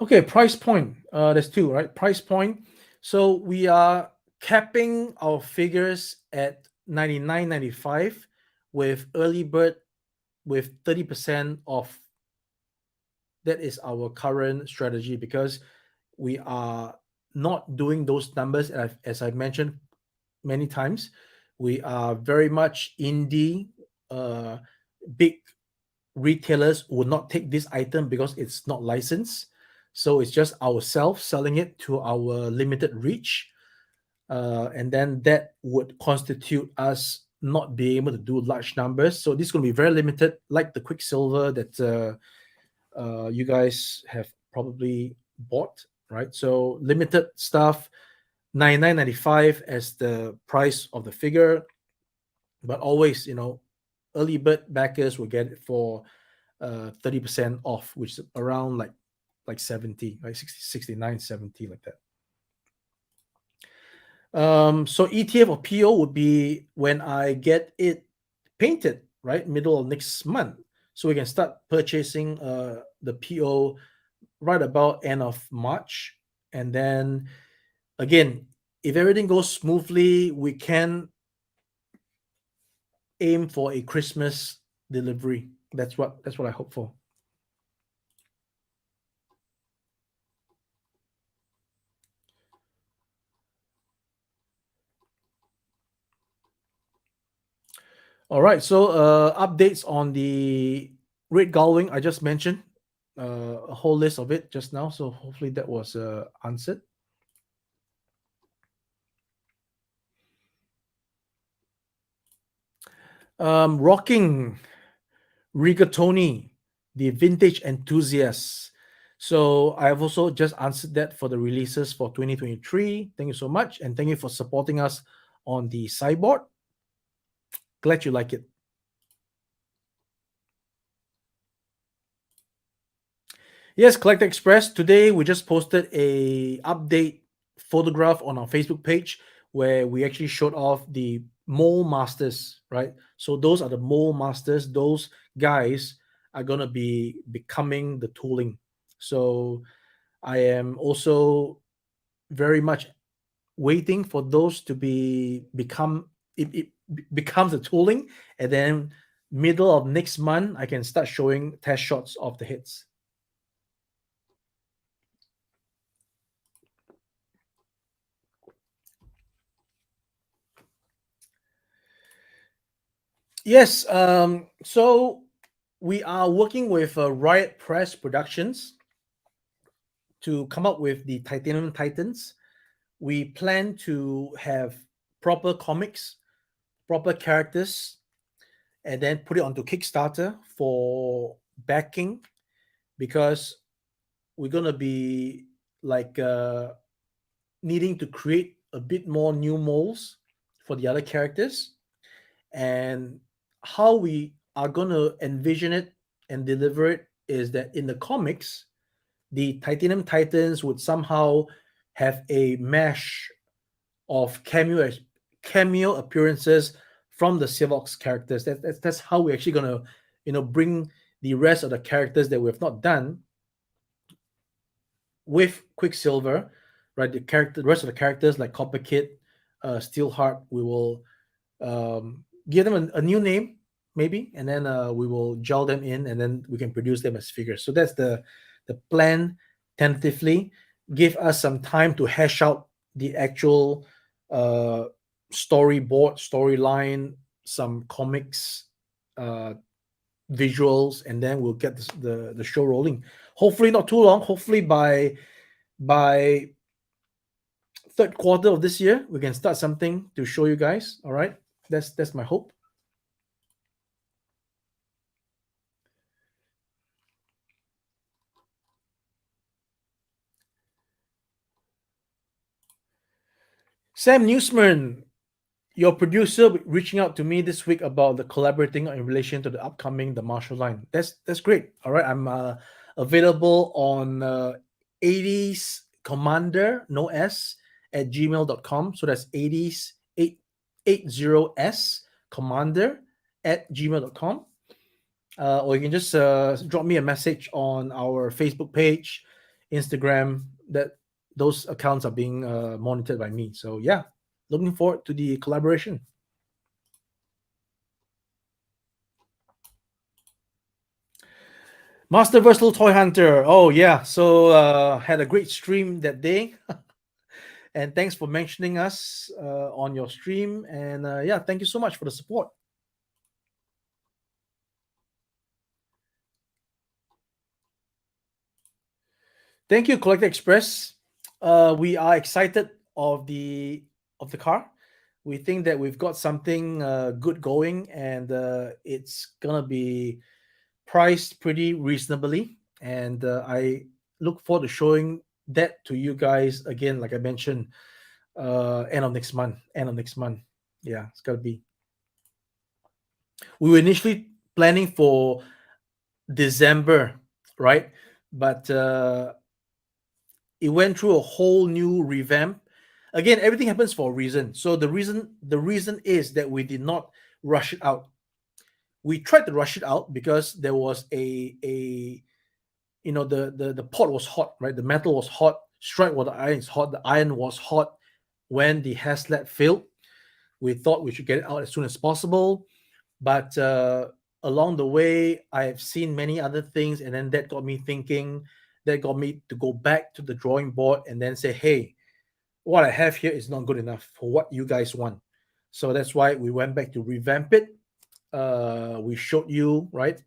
Okay, price point. There's two, right? Price point. So we are capping our figures at 99.95 with early bird with 30% off. That is our current strategy because we are not doing those numbers as I mentioned many times. We are very much indie. Big retailers would not take this item because it's not licensed. So it's just ourselves selling it to our limited reach. And then that would constitute us not being able to do large numbers. So this is going to be very limited, like the Quicksilver that you guys have probably bought, right? So limited stuff, 99.95 as the price of the figure, but always, early bird backers will get it for 30% off, which is around like 70, like 60, 69, 70, like that. So ETF or PO would be when I get it painted, right? Middle of next month. So we can start purchasing the PO right about end of March. And then again, if everything goes smoothly, we can aim for a Christmas delivery. That's what I hope for. All right. So updates on the red gullwing I just mentioned, a whole list of it just now. So hopefully that was answered. Rocking Rigatoni, the vintage enthusiasts. So I have also just answered that for the releases for 2023. Thank you so much, and thank you for supporting us on the sideboard. Glad you like it. Yes, Collect Express. Today we just posted a update photograph on our Facebook page where we actually showed off the mole masters, right? So those are the mole masters. Those guys are gonna be becoming the tooling. So I am also very much waiting for those to it becomes a tooling, and then middle of next month I can start showing test shots of the hits. Yes. So we are working with Riot Press Productions to come up with the Titanium Titans. We plan to have proper comics, proper characters, and then put it onto Kickstarter for backing because we're gonna be like needing to create a bit more new molds for the other characters, and how we are going to envision it and deliver it is that in the comics, the Titanium Titans would somehow have a mesh of cameo appearances from the Silvox characters. That's how we're actually gonna, bring the rest of the characters that we have not done with Quicksilver, right? The rest of the characters like Copper Kid, Steelheart, we will give them a new name, maybe, and then we will gel them in, and then we can produce them as figures. So that's the plan tentatively. Give us some time to hash out the actual uh, storyline, some comics, uh, visuals, and then we'll get the show rolling. Hopefully, not too long. Hopefully, by third quarter of this year, we can start something to show you guys. All right, that's my hope. Sam Newsman, your producer reaching out to me this week about the collaborating in relation to the upcoming The Marshall line. That's great. All right, I'm available on 80s commander no s at gmail.com. So that's 80s 880s commander at gmail.com. Or you can just drop me a message on our Facebook page, Instagram. That those accounts are being monitored by me. So yeah, looking forward to the collaboration. Master Versatile Toy Hunter. Oh yeah, so had a great stream that day, and thanks for mentioning us on your stream. And yeah, thank you so much for the support. Thank you, Collector Express. We are excited of the car. We think that we've got something good going, and it's gonna be priced pretty reasonably. And I look forward to showing that to you guys again, like I mentioned, end of next month. End of next month. Yeah, it's gotta be. We were initially planning for December, right? But it went through a whole new revamp. Again, everything happens for a reason. So the reason is that we did not rush it out. We tried to rush it out because there was a the pot was hot, right? The metal was hot. Strike while the iron is hot. The iron was hot when the Haslet failed. We thought we should get it out as soon as possible, but along the way, I have seen many other things, and then that got me thinking. That got me to go back to the drawing board and then say, "Hey, what I have here is not good enough for what you guys want." So that's why we went back to revamp it. We showed you, right,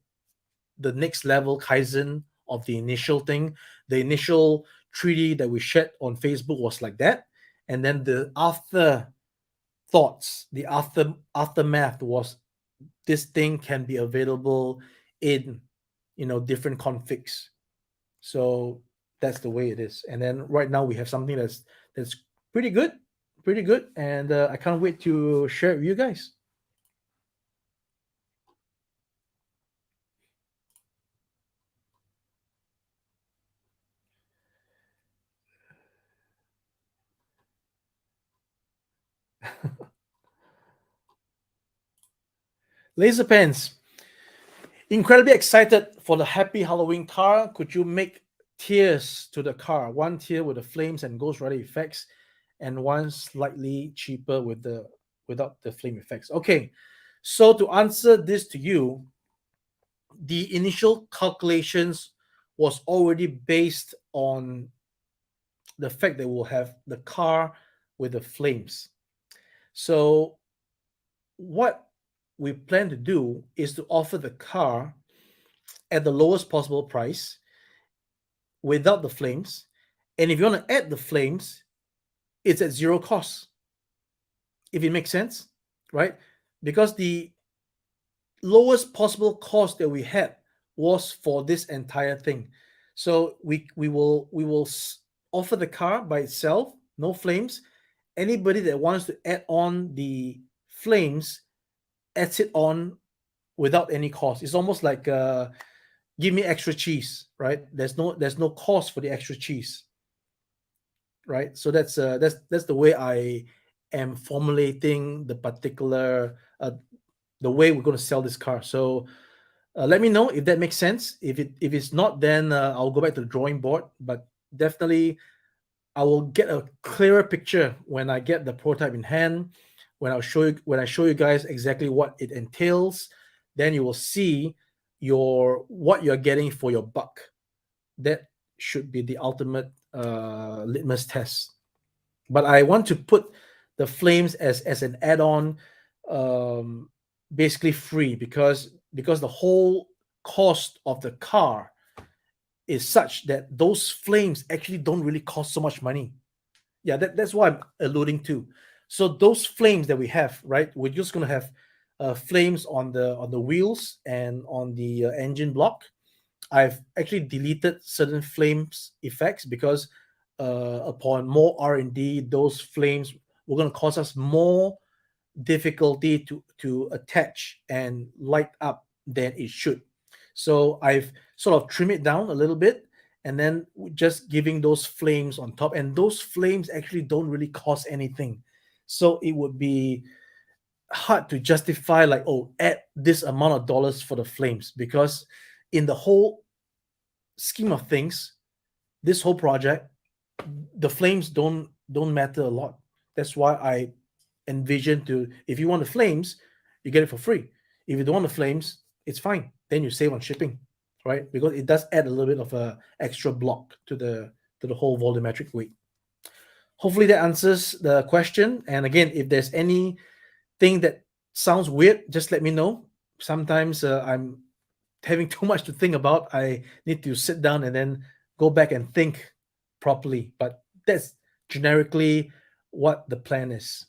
the next level kaizen of the initial thing. The initial 3D that we shared on Facebook was like that, and then the after thoughts, the aftermath was this thing can be available in different configs. So that's the way it is. And then right now we have something that's pretty good, pretty good, and I can't wait to share it with you guys. Laser pens, incredibly excited for the Happy Halloween car. Could you make tiers to the car? One tier with the flames and Ghost Rider effects, and one slightly cheaper without the flame effects. Okay, so to answer this to you, the initial calculations was already based on the fact that we'll have the car with the flames. So what we plan to do is to offer the car at the lowest possible price without the flames. And if you want to add the flames, it's at zero cost. If it makes sense, right? Because the lowest possible cost that we had was for this entire thing. So we will offer the car by itself, no flames. Anybody that wants to add on the flames adds it on without any cost. It's almost like give me extra cheese, right? There's no cost for the extra cheese, right? So that's the way I am formulating the particular the way we're going to sell this car. So let me know if that makes sense. If it's not, then I'll go back to the drawing board. But definitely, I will get a clearer picture when I get the prototype in hand. When I show you guys exactly what it entails, then you will see what you're getting for your buck. That should be the ultimate litmus test. But I want to put the flames as an add-on, um, basically free, because the whole cost of the car is such that those flames actually don't really cost so much money. Yeah, that's what I'm alluding to. So those flames that we have, right? We're just gonna have flames on the wheels and on the engine block. I've actually deleted certain flames effects because upon more R&D, those flames were going to cause us more difficulty to attach and light up than it should. So I've sort of trimmed it down a little bit and then just giving those flames on top. And those flames actually don't really cost anything. So it would be hard to justify, like, oh, add this amount of dollars for the flames, because in the whole scheme of things, this whole project, the flames don't matter a lot. That's why I envision to, if you want the flames, you get it for free. If you don't want the flames, it's fine. Then you save on shipping, right? Because it does add a little bit of a extra block to the whole volumetric weight. Hopefully that answers the question. And again, if there's anything that sounds weird, just let me know. Sometimes I'm having too much to think about. I need to sit down and then go back and think properly. But that's generically what the plan is.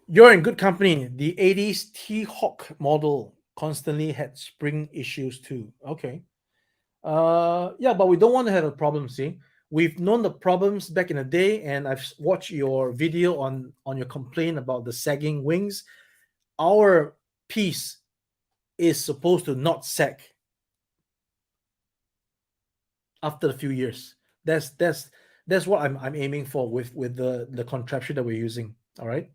You're in good company. The 80s T-Hawk model constantly had spring issues too. Okay. Yeah, but we don't want to have a problem, see? We've known the problems back in the day, and I've watched your video on your complaint about the sagging wings. Our piece is supposed to not sag after a few years. That's what I'm aiming for with the contraption that we're using. All right.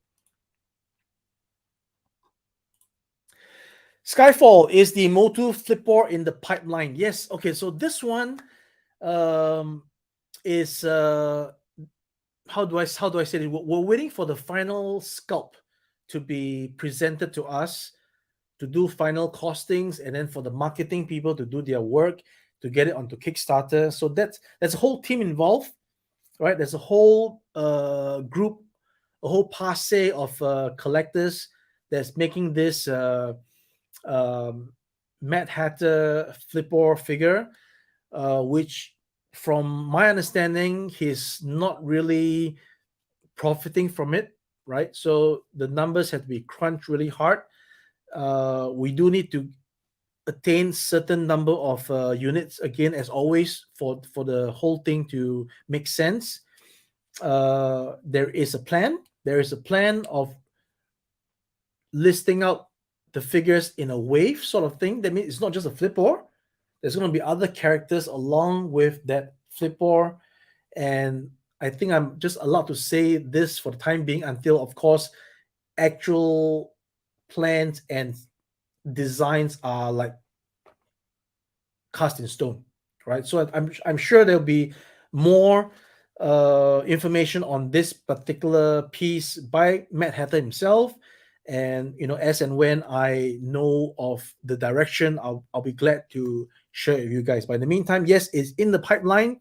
Skyfall is the Motu Flipper in the pipeline. Yes. Okay. So this one um, is how do I say it? We're waiting for the final sculpt to be presented to us to do final costings, and then for the marketing people to do their work to get it onto Kickstarter. So that's a whole team involved, right? There's a whole group, a whole passe of collectors that's making this um, Mad Hatter Flipper figure, which, from my understanding, he's not really profiting from it, right? So the numbers have to be crunched really hard. We do need to attain certain number of units again, as always, for the whole thing to make sense. There is a plan. There is a plan of listing out the figures in a wave sort of thing. That means it's not just a flipper. There's going to be other characters along with that flipper, and I think I'm just allowed to say this for the time being until, of course, actual plans and designs are like cast in stone, right? So I'm sure there'll be more information on this particular piece by Matt Hatter himself, and as and when I know of the direction, I'll be glad to share with you guys. But in the meantime, yes, it's in the pipeline.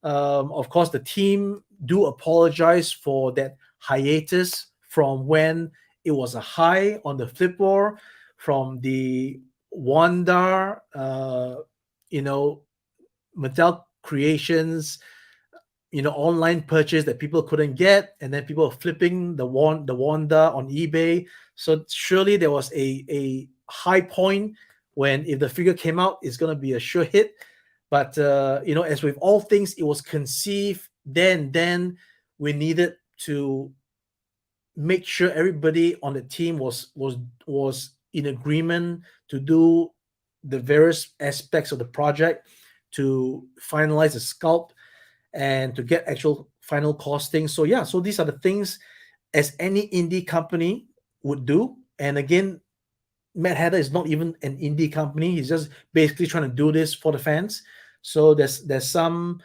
Of course, the team do apologize for that hiatus from when it was a high on the flipboard, from the Wanda, you know, Mattel Creations, online purchase that people couldn't get, and then people are flipping the Wanda on eBay. So surely there was a high point when, if the figure came out, it's gonna be a sure hit. But as with all things, it was conceived then we needed to make sure everybody on the team was in agreement to do the various aspects of the project, to finalize the sculpt and to get actual final costing. So yeah, so these are the things as any indie company would do. And again, Matt Hatter is not even an indie company. He's just basically trying to do this for the fans. So there's some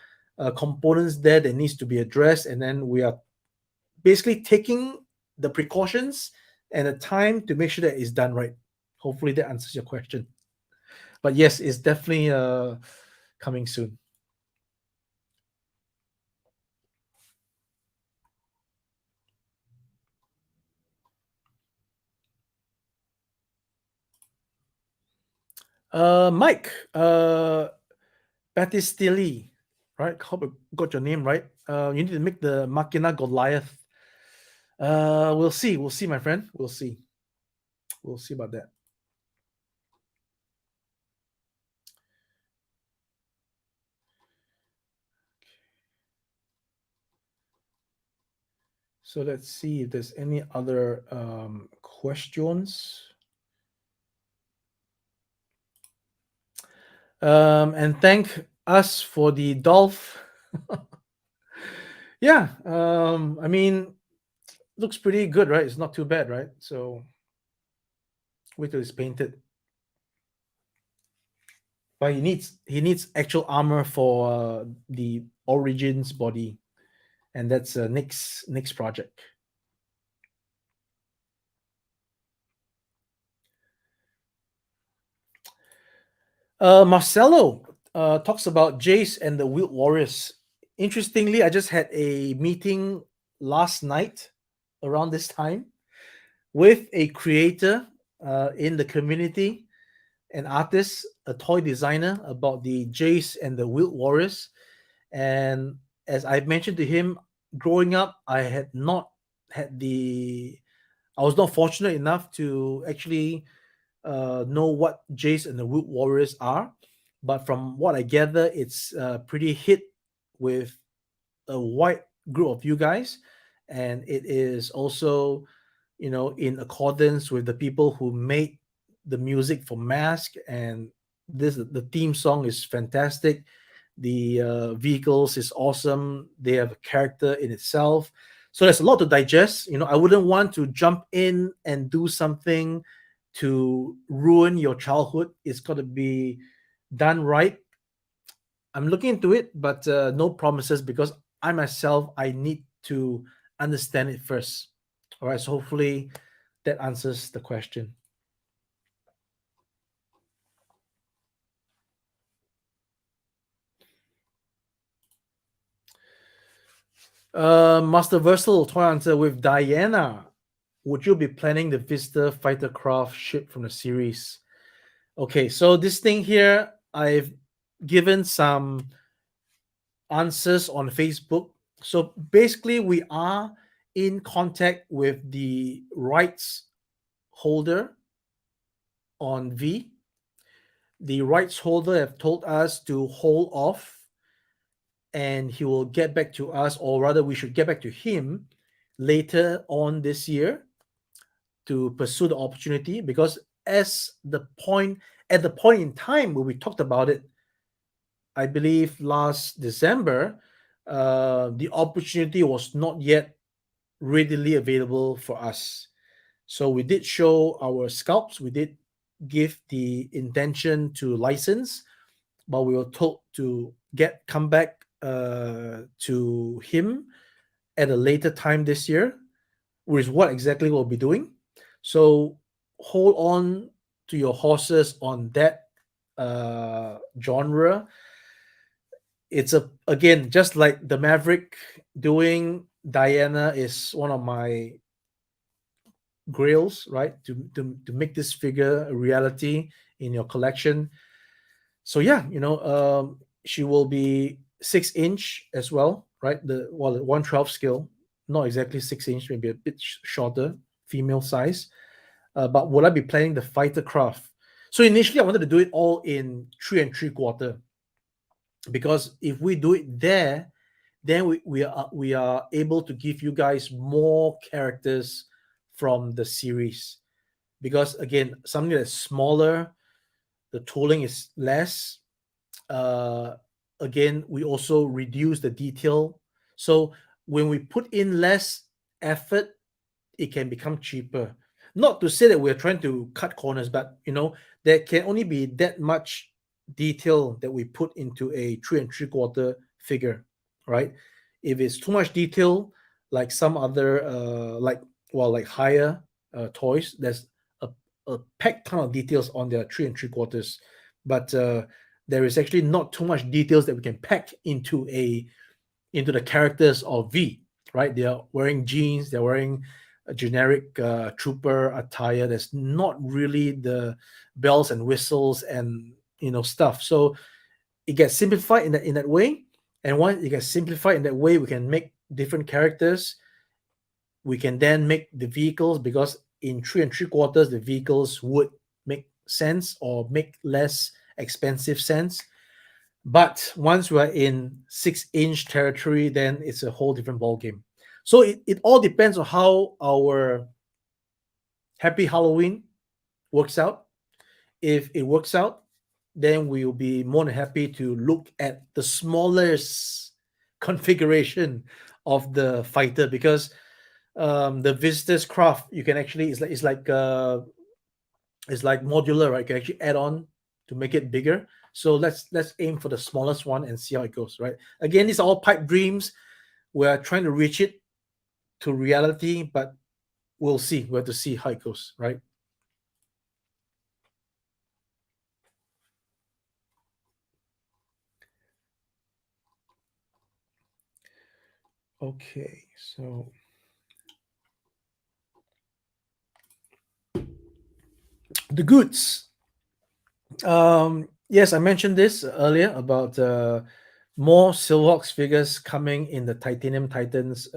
components there that needs to be addressed, and then we are basically taking the precautions and the time to make sure that it's done right. Hopefully that answers your question. But yes, it's definitely coming soon. Mike, Battistili, right? Hope I got your name right. You need to make the Machina Goliath. We'll see. We'll see, my friend. We'll see. We'll see about that. So let's see if there's any other questions. And thank us for the Dolph. Yeah, I mean, looks pretty good, right? It's not too bad, right? So wait till it's painted. But he needs actual armor for the Origins body, and that's next project. Marcelo talks about Jace and the Wild Warriors. Interestingly, I just had a meeting last night around this time with a creator in the community, an artist, a toy designer, about the Jace and the Wild Warriors. And as I mentioned to him, growing up, I was not fortunate enough to actually know what Jace and the Wood Warriors are, but from what I gather, it's pretty hit with a wide group of you guys, and it is also, in accordance with the people who made the music for Mask, and the theme song is fantastic. The vehicles is awesome. They have a character in itself. So there's a lot to digest. I wouldn't want to jump in and do something to ruin your childhood. It's got to be done right. I'm looking into it, but no promises, because I need to understand it first. All right. So hopefully that answers the question. Master Versal toy answer with Diana. Would you be planning the Vista fighter craft ship from the series? Okay, so this thing here, I've given some answers on Facebook. So basically, we are in contact with the rights holder on V. The rights holder have told us to hold off, and he will get back to us, or rather, we should get back to him later on this year to pursue the opportunity, because at the point in time where we talked about it, I believe last December, the opportunity was not yet readily available for us. So we did show our scalps, we did give the intention to license, but we were told to come back to him at a later time this year, which is what exactly we'll be doing. So hold on to your horses on that genre. It's again, just like the Maverick doing, Diana is one of my grails, right? To make this figure a reality in your collection. So yeah, she will be 6 inch as well, right? The 1/12 scale, not exactly 6 inch, maybe a bit shorter, female size. But will I be planning the fighter craft? So initially, I wanted to do it all in 3 3/4, because if we do it there, then we are able to give you guys more characters from the series. Because again, something that's smaller, the tooling is less. uh, Again, we also reduce the detail. So when we put in less effort, it can become cheaper. Not to say that we're trying to cut corners, but there can only be that much detail that we put into a 3 and 3/4 figure, right? If it's too much detail, like some other like higher toys, there's a, a packed ton of details on their 3 and 3/4, but there is actually not too much details that we can pack into the characters of V, right? They are wearing jeans, they're wearing a generic trooper attire. There's not really the bells and whistles and stuff. So it gets simplified in that way. And once it gets simplified in that way, we can make different characters. We can then make the vehicles, because in 3 and 3/4 the vehicles would make sense or make less expensive sense. But once we're in 6-inch territory, then it's a whole different ballgame. So it all depends on how our Happy Halloween works out. If it works out, then we'll be more than happy to look at the smallest configuration of the fighter, because the visitor's craft, you can actually, it's like modular, right? You can actually add on to make it bigger. So let's aim for the smallest one and see how it goes, right? Again, these are all pipe dreams. We're trying to reach it to reality, but we'll see. We have to see how it goes, right? Okay, so the goods. Yes, I mentioned this earlier about more Silverhawks figures coming in the Titanium Titans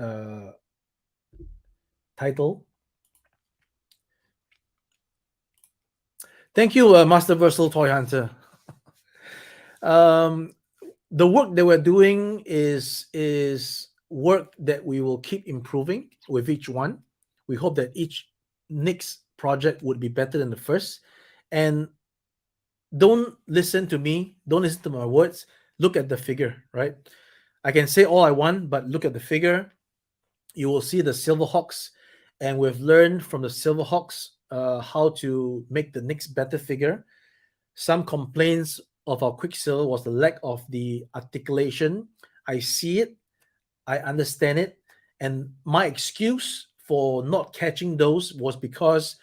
title. Thank you, Master Versal Toy Hunter. Um, the work that we're doing is work that we will keep improving with each one. We hope that each next project would be better than the first. And don't listen to me, don't listen to my words. Look at the figure, right? I can say all I want, but look at the figure. You will see the Silverhawks, and we've learned from the Silverhawks how to make the next better figure. Some complaints of our Quicksilver was the lack of the articulation. I see it, I understand it, and my excuse for not catching those was because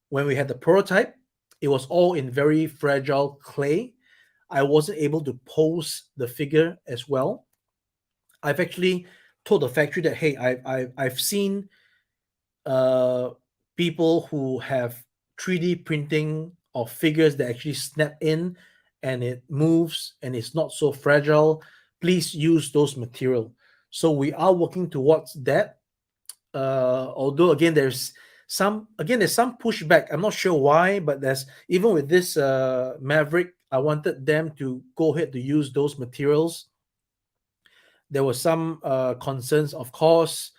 when we had the prototype, it was all in very fragile clay. I wasn't able to pose the figure as well. I've actually told the factory that, hey, I've seen uh, people who have 3D printing of figures that actually snap in and it moves and it's not so fragile. Please use those material. So we are working towards that. Although there's some pushback. I'm not sure why, but there's, even with this Maverick, I wanted them to go ahead to use those materials. There were some concerns, of course,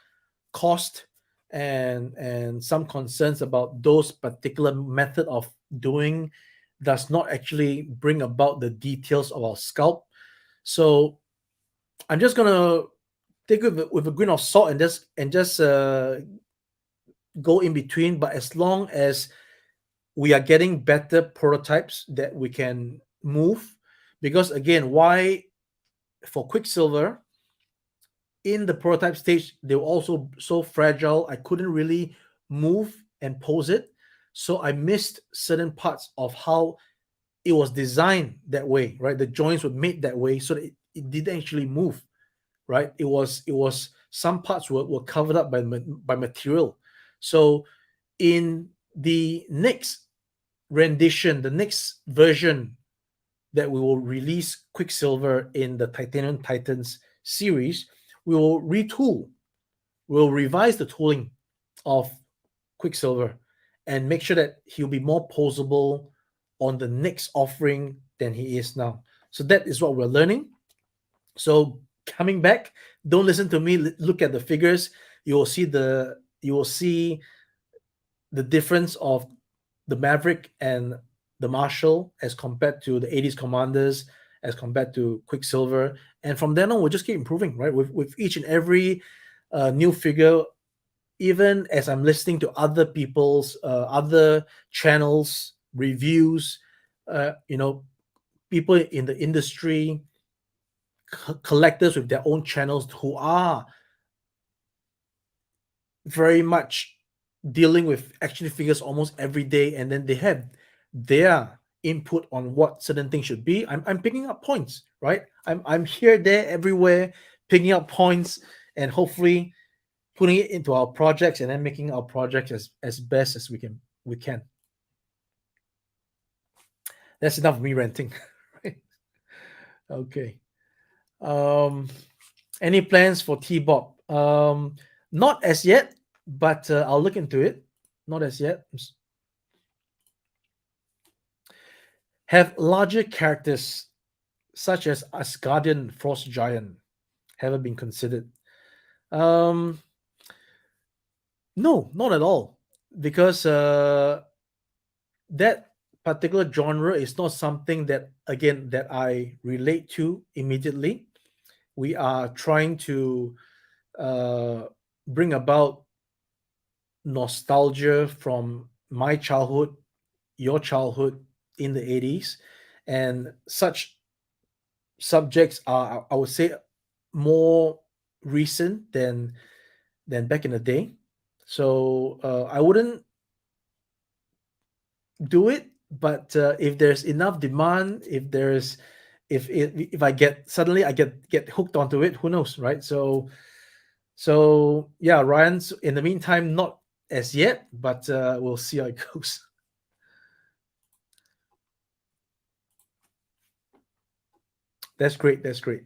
cost, and some concerns about those particular method of doing does not actually bring about the details of our sculpt. So I'm just gonna take it with a grain of salt and just go in between. But as long as we are getting better prototypes that we can move, because again, why for Quicksilver, in the prototype stage, they were also so fragile. I couldn't really move and pose it. So I missed certain parts of how it was designed that way, right? The joints were made that way so that it didn't actually move, right? It was some parts were covered up by material. So in the next rendition, the next version that we will release Quicksilver in the Titanium Titans series, we will retool, we'll revise the tooling of Quicksilver and make sure that he'll be more posable on the next offering than he is now. So that is what we're learning. So coming back. Don't listen to me. Look at the figures. You will see the difference of the Maverick and the Marshall as compared to the 80s Commanders, as compared to Quicksilver. And from then on, we'll just keep improving, right? With each and every new figure, even as I'm listening to other people's other channels, reviews, you know, people in the industry, collectors with their own channels who are very much dealing with action figures almost every day, and then they have their input on what certain things should be. I'm picking up points, right? I'm here, there, everywhere, picking up points, and hopefully putting it into our projects, and then making our projects as best as we can. That's enough of me ranting. Right? Okay. Um, any plans for T-Bob? Not as yet, but I'll look into it. Not as yet. Have larger characters such as Asgardian Frost Giant ever been considered? Um, no, not at all, because that particular genre is not something that, again, that I relate to immediately. We are trying to uh, bring about nostalgia from my childhood, your childhood in the 80s, and such subjects are, I would say, more recent than back in the day. So I wouldn't do it, but if there's enough demand, if I get suddenly I get hooked onto it, who knows, right? So yeah, Ryan's in the meantime not as yet, but we'll see how it goes. That's great. That's great.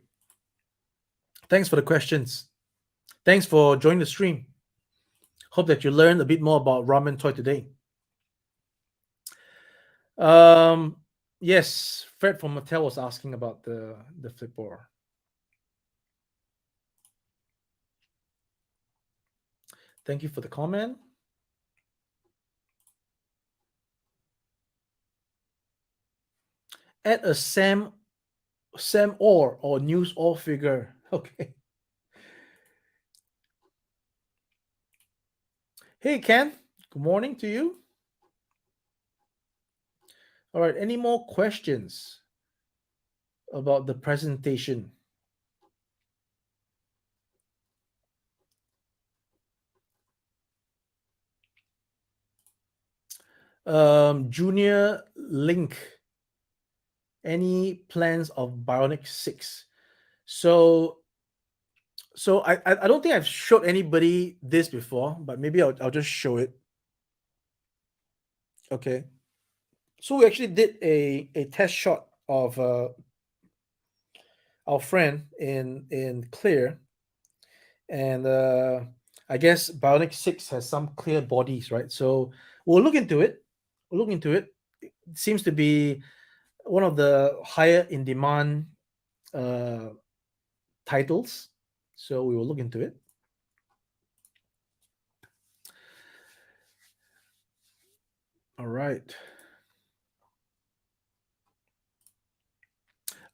Thanks for the questions. Thanks for joining the stream. Hope that you learned a bit more about Ramen Toy today. Um, yes, Fred from Mattel was asking about the flipper. Thank you for the comment. Add a Sam or News Or figure. Okay. Hey Ken, good morning to you. All right, any more questions about the presentation? Junior Link, any plans of Bionic 6? So I don't think I've showed anybody this before, but maybe I'll just show it. Okay. So we actually did a test shot of our friend in clear, and I guess Bionic 6 has some clear bodies, right? So we'll look into it. We'll look into it. It seems to be one of the higher in demand uh, titles. So we will look into it. All right.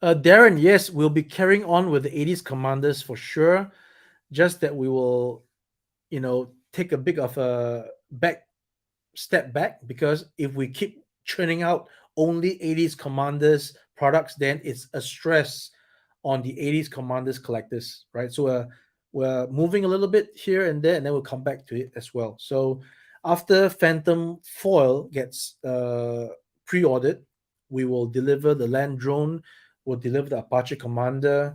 Darren, yes, we'll be carrying on with the 80s Commanders for sure. Just that we will, take a bit of a step back, because if we keep churning out only 80s Commanders products, then it's a stress on the 80s Commanders collectors, right? So we're moving a little bit here and there, and then we'll come back to it as well. So after Phantom Foil gets pre-ordered, we will deliver the Land Drone, we'll deliver the Apache Commander,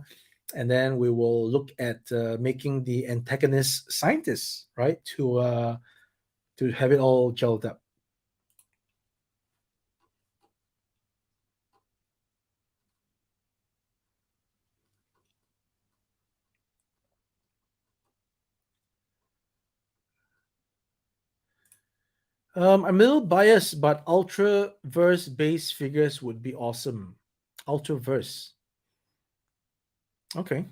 and then we will look at making the antagonist scientists, right? To have it all gelled up. I'm a little biased, but Ultraverse base figures would be awesome. Ultraverse. Okay.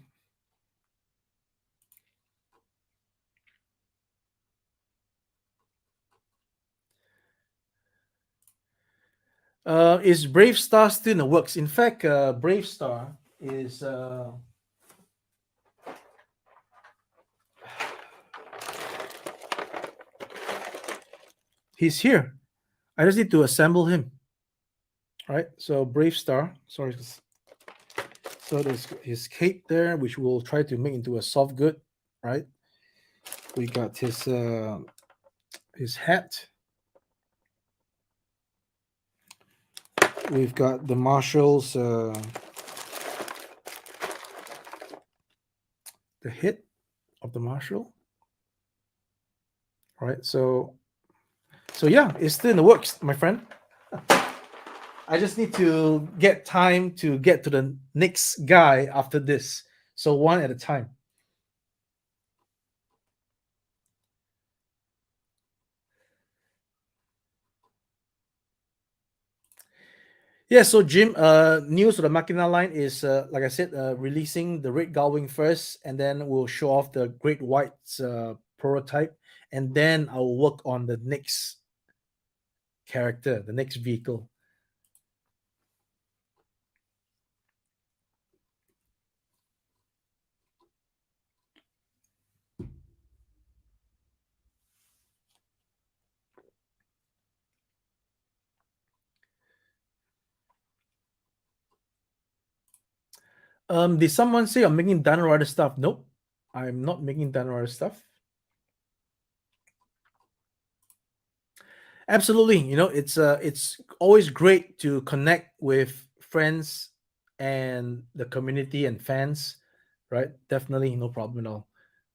Is Brave Star still in the works? In fact, Brave Star is he's here. I just need to assemble him. All right. So Brave Star. Sorry. So there's his cape there, which we'll try to make into a soft good. Right. We got his hat. We've got the Marshall's the hit of the Marshall. All right. So yeah, it's still in the works, my friend. I just need to get time to get to the next guy after this. So one at a time. Yeah, so Jim, news of the Machina line is, like I said, releasing the Red Gullwing first, and then we'll show off the Great White's prototype, and then I'll work on the next character, the next vehicle. Did someone say I'm making Dino Rider stuff? Nope, I'm not making Dino Rider stuff. Absolutely, it's always great to connect with friends and the community and fans, right? Definitely, no problem at all.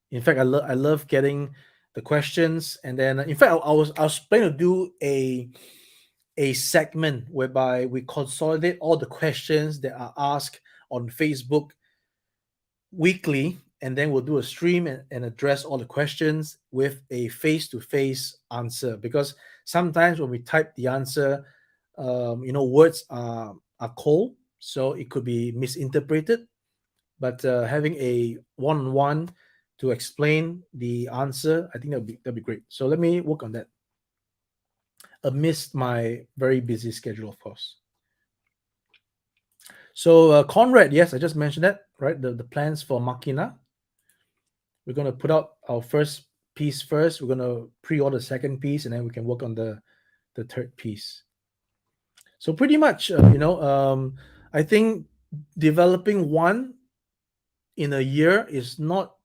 In fact, I love getting the questions, and then in fact, I was planning to do a segment whereby we consolidate all the questions that are asked on Facebook weekly, and then we'll do a stream and address all the questions with a face-to-face answer. Because sometimes when we type the answer, words are cold, so it could be misinterpreted. But having a one-on-one to explain the answer, I think that'd be great. So let me work on that amidst my very busy schedule, of course. So Conrad, yes, I just mentioned that, right? The plans for Machina. We're gonna put out our first piece first. We're gonna pre-order the second piece, and then we can work on the third piece. So pretty much, I think developing one in a year is not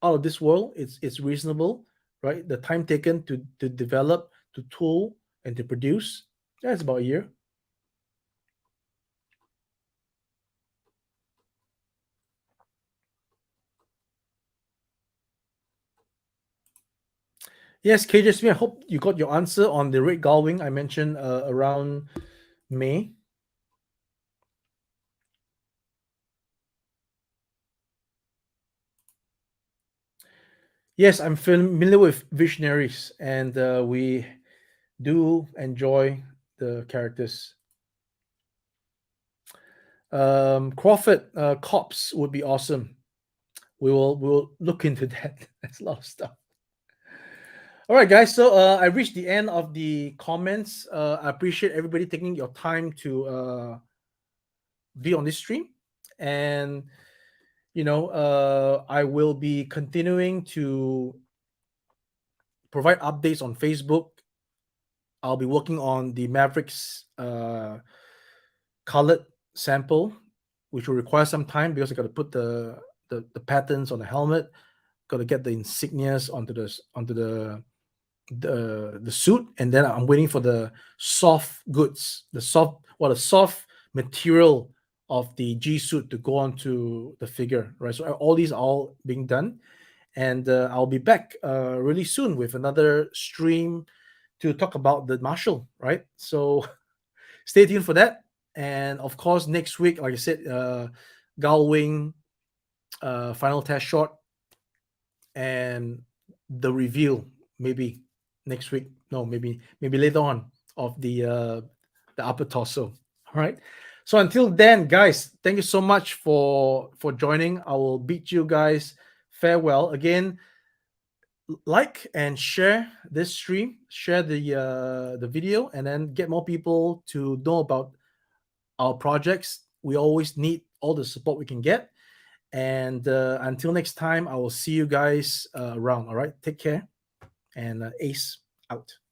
out of this world. It's reasonable, right? The time taken to develop, to tool, and to produce, that's about a year. Yes, KJ Smith, I hope you got your answer on the Red Gullwing I mentioned around May. Yes, I'm familiar with Visionaries, and we do enjoy the characters. Crawford Cops would be awesome. We will look into that. That's a lot of stuff. All right, guys. So I reached the end of the comments. I appreciate everybody taking your time to be on this stream, and I will be continuing to provide updates on Facebook. I'll be working on the Mavericks colored sample, which will require some time because I got to put the patterns on the helmet, got to get the insignias onto the suit, and then I'm waiting for the soft goods, the soft material of the G suit to go onto the figure, right? So all these are all being done, and I'll be back really soon with another stream to talk about the Marshall, right? So stay tuned for that, and of course next week, like I said, Gullwing final test shot and the reveal maybe next week. No, maybe later on of the upper torso. All right. So until then, guys, thank you so much for joining. I will bid you guys farewell again. like and share this stream, share the video, and then get more people to know about our projects. We always need all the support we can get. And until next time, I will see you guys around. All right, take care, and Ace out.